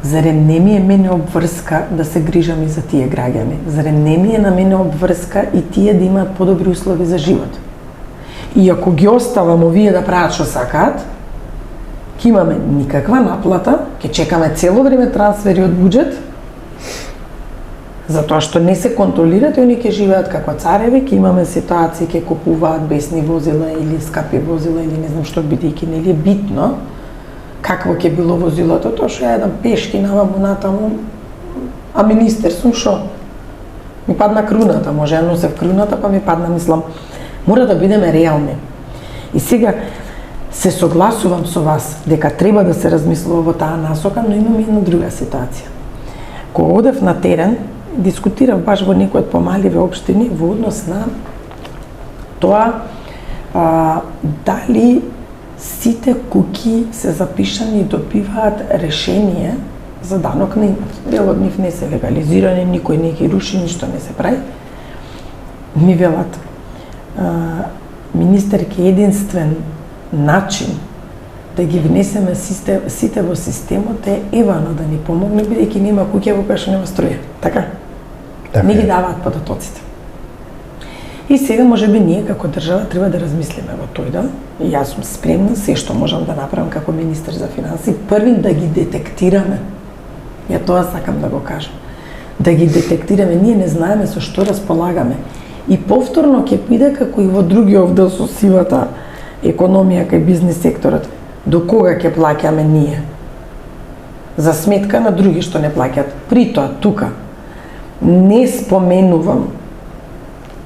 Зарем не ми е мене обврска да се грижам и за тие граѓани? Зарем не ми е на мене обврска и тие да имаат подобри услови за живот? И ако ги оставам овие да прават што сакаат, ќе имаме никаква наплата, ќе чекаме цело време трансфери од буџет, затоа што не се контролират и они ќе живеат како цареви, ќе имаме ситуации, ќе купуваат бесни возила или скапи возила или не знам што, бидејќи нели е битно какво ќе било возилото, тоа што ја едам пешки наваму натаму, а министер сум шо? Ми падна круната, може ја носев круната, па ми падна, мислам, мора да бидеме реални. И сега се согласувам со вас дека треба да се размислува во таа насока, но имам една друга ситуација. Кога одев на терен, дискутирав баш во некои од помаливе општини во однос на тоа дали сите куќи се запишани и добиваат решение за данок на имот. Дел од нив не се легализирани, никој не ги руши, ништо не се прави. Ми велат, министерки, единствен начин да ги внесеме сите во системот е Евано да ни помогне, бидејќи нема куќа во која што нема струја. Така? Не ги даваат податоците. И сега можеби ние како држава треба да размислиме во тој дел. И јас сум спремна се што можам да направам како министер за финансии, први да ги детектираме. Ја тоа сакам да го кажам. Да ги детектираме, ние не знаеме со што располагаме. И повторно ќе биде како и во другиот дел со сивата економија кај бизнес секторот. До кога ќе плаќаме ние? За сметка на други што не плаќаат. При тоа, тука, не споменувам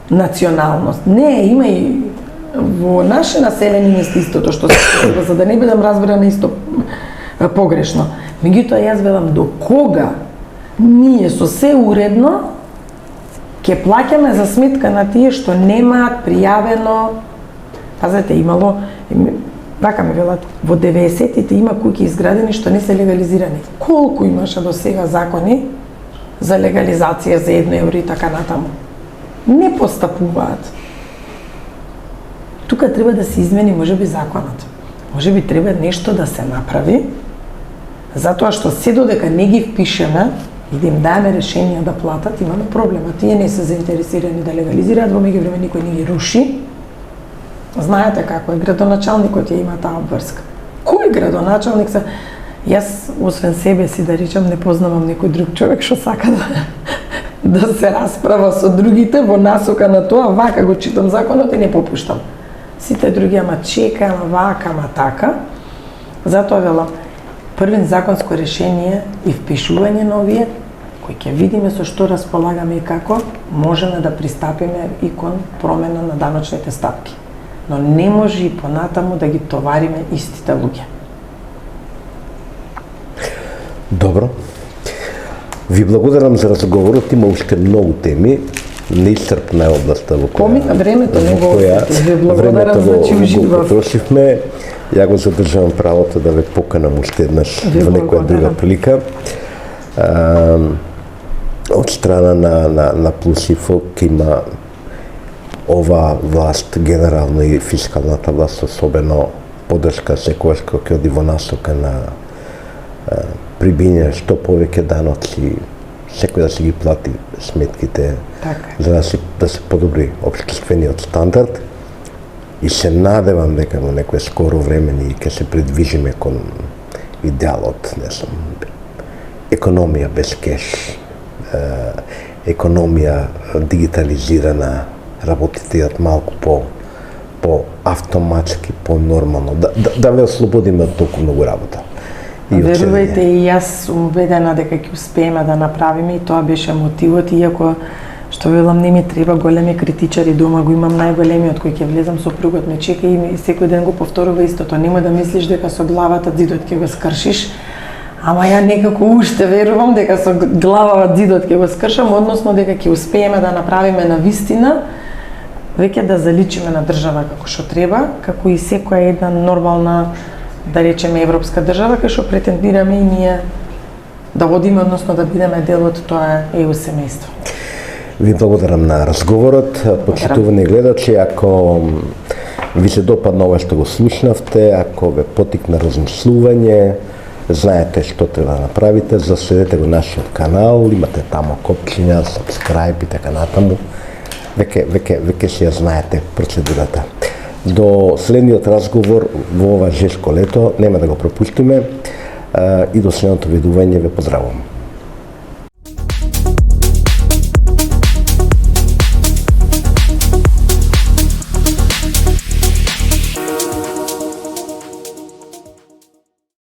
националност. Не, има и во наше населени места истото што се случува, за да не бидам разбрана исто погрешно. Меѓутоа јас велам до кога ние со се уредно ќе плаќаме за сметка на тие што немаат пријавено. Пазете, имало, вака ми велат, во 90-тите има куќи изградени што не се легализирани. Колку имаше до сега закони за легализација за 1 евро и така натаму? Не постапуваат. Тука треба да се измени можеби законот. Можеби треба нешто да се направи, затоа што се додека не ги впишеме и да им даеме решенија да платат, имаме проблема. Тие не се заинтересирани да легализираат, во меѓувреме никој не ги руши. Знаете како е, градоначалникот ја има таа обврска. Кој градоначалник се... Јас, освен себе си, да речам, не познавам некој друг човек што сака да се расправа со другите во насока на тоа, вака го читам законот и не попуштам. Сите други, ама чека, ама вака, ама така. Затоа велам, првен законско решение и впишување на овие, кои ќе видиме со што располагаме и како, можеме да пристапиме и кон промена на даночните стапки. Но не може и понатаму да ги товариме истите луѓе. Добро. Ви благодарам за разговорот, има уште многу теми, неисцрпна е областа во која... Помина времето, не го ви благодарам за че уживав. Потрошивме, ја го задржавам правото да ве поканам уште еднаш во некоја друга прилика. Од страна на Плусифо има ова власт, генерално и фискалната власт, особено поддршка секогаш кога ќе оди во насока на прибиње што повеќе даноци, секој да си ги плати сметките, за да се подобри општествениот стандард. И се надевам дека во некое скоро време ние ќе се придвижиме кон идеалот, не знам, економија без кеш, економија дигитализирана, работите јат малку по автоматски, по нормално, да ве ослободиме од толку многу работа. Верувајте, и јас сум убедена дека ќе успееме да направиме, и тоа беше мотивот, иако што велам, не ми треба големи критичари дома, го имам најголемиот кој ќе влезам, сопругот ме чека и секој ден го повторува истото. Нема да мислиш дека со главата зидот ќе го скршиш, ама ја некако уште верувам дека со главава зидот ќе го скршам, односно дека ќе успееме да направиме на вистина, веќе да заличиме на држава како што треба, како и секоја една нормална, да речеме, европска држава, кај што претендираме и ние да водиме, односно да бидеме дел од тоа ЕУ семејство. Ви благодарам на разговорот. Почитувани гледачи, ако ви се допадна ова што го слушнавте, ако ве потикна размислување, знаете што треба да направите, заседете го нашиот канал, имате тамо копчиња, subscribe и така натаму. Веќе си ја знаете процедурата. До следниот разговор во ова жешко лето, нема да го пропуштиме, и до следното видување ве поздравувам.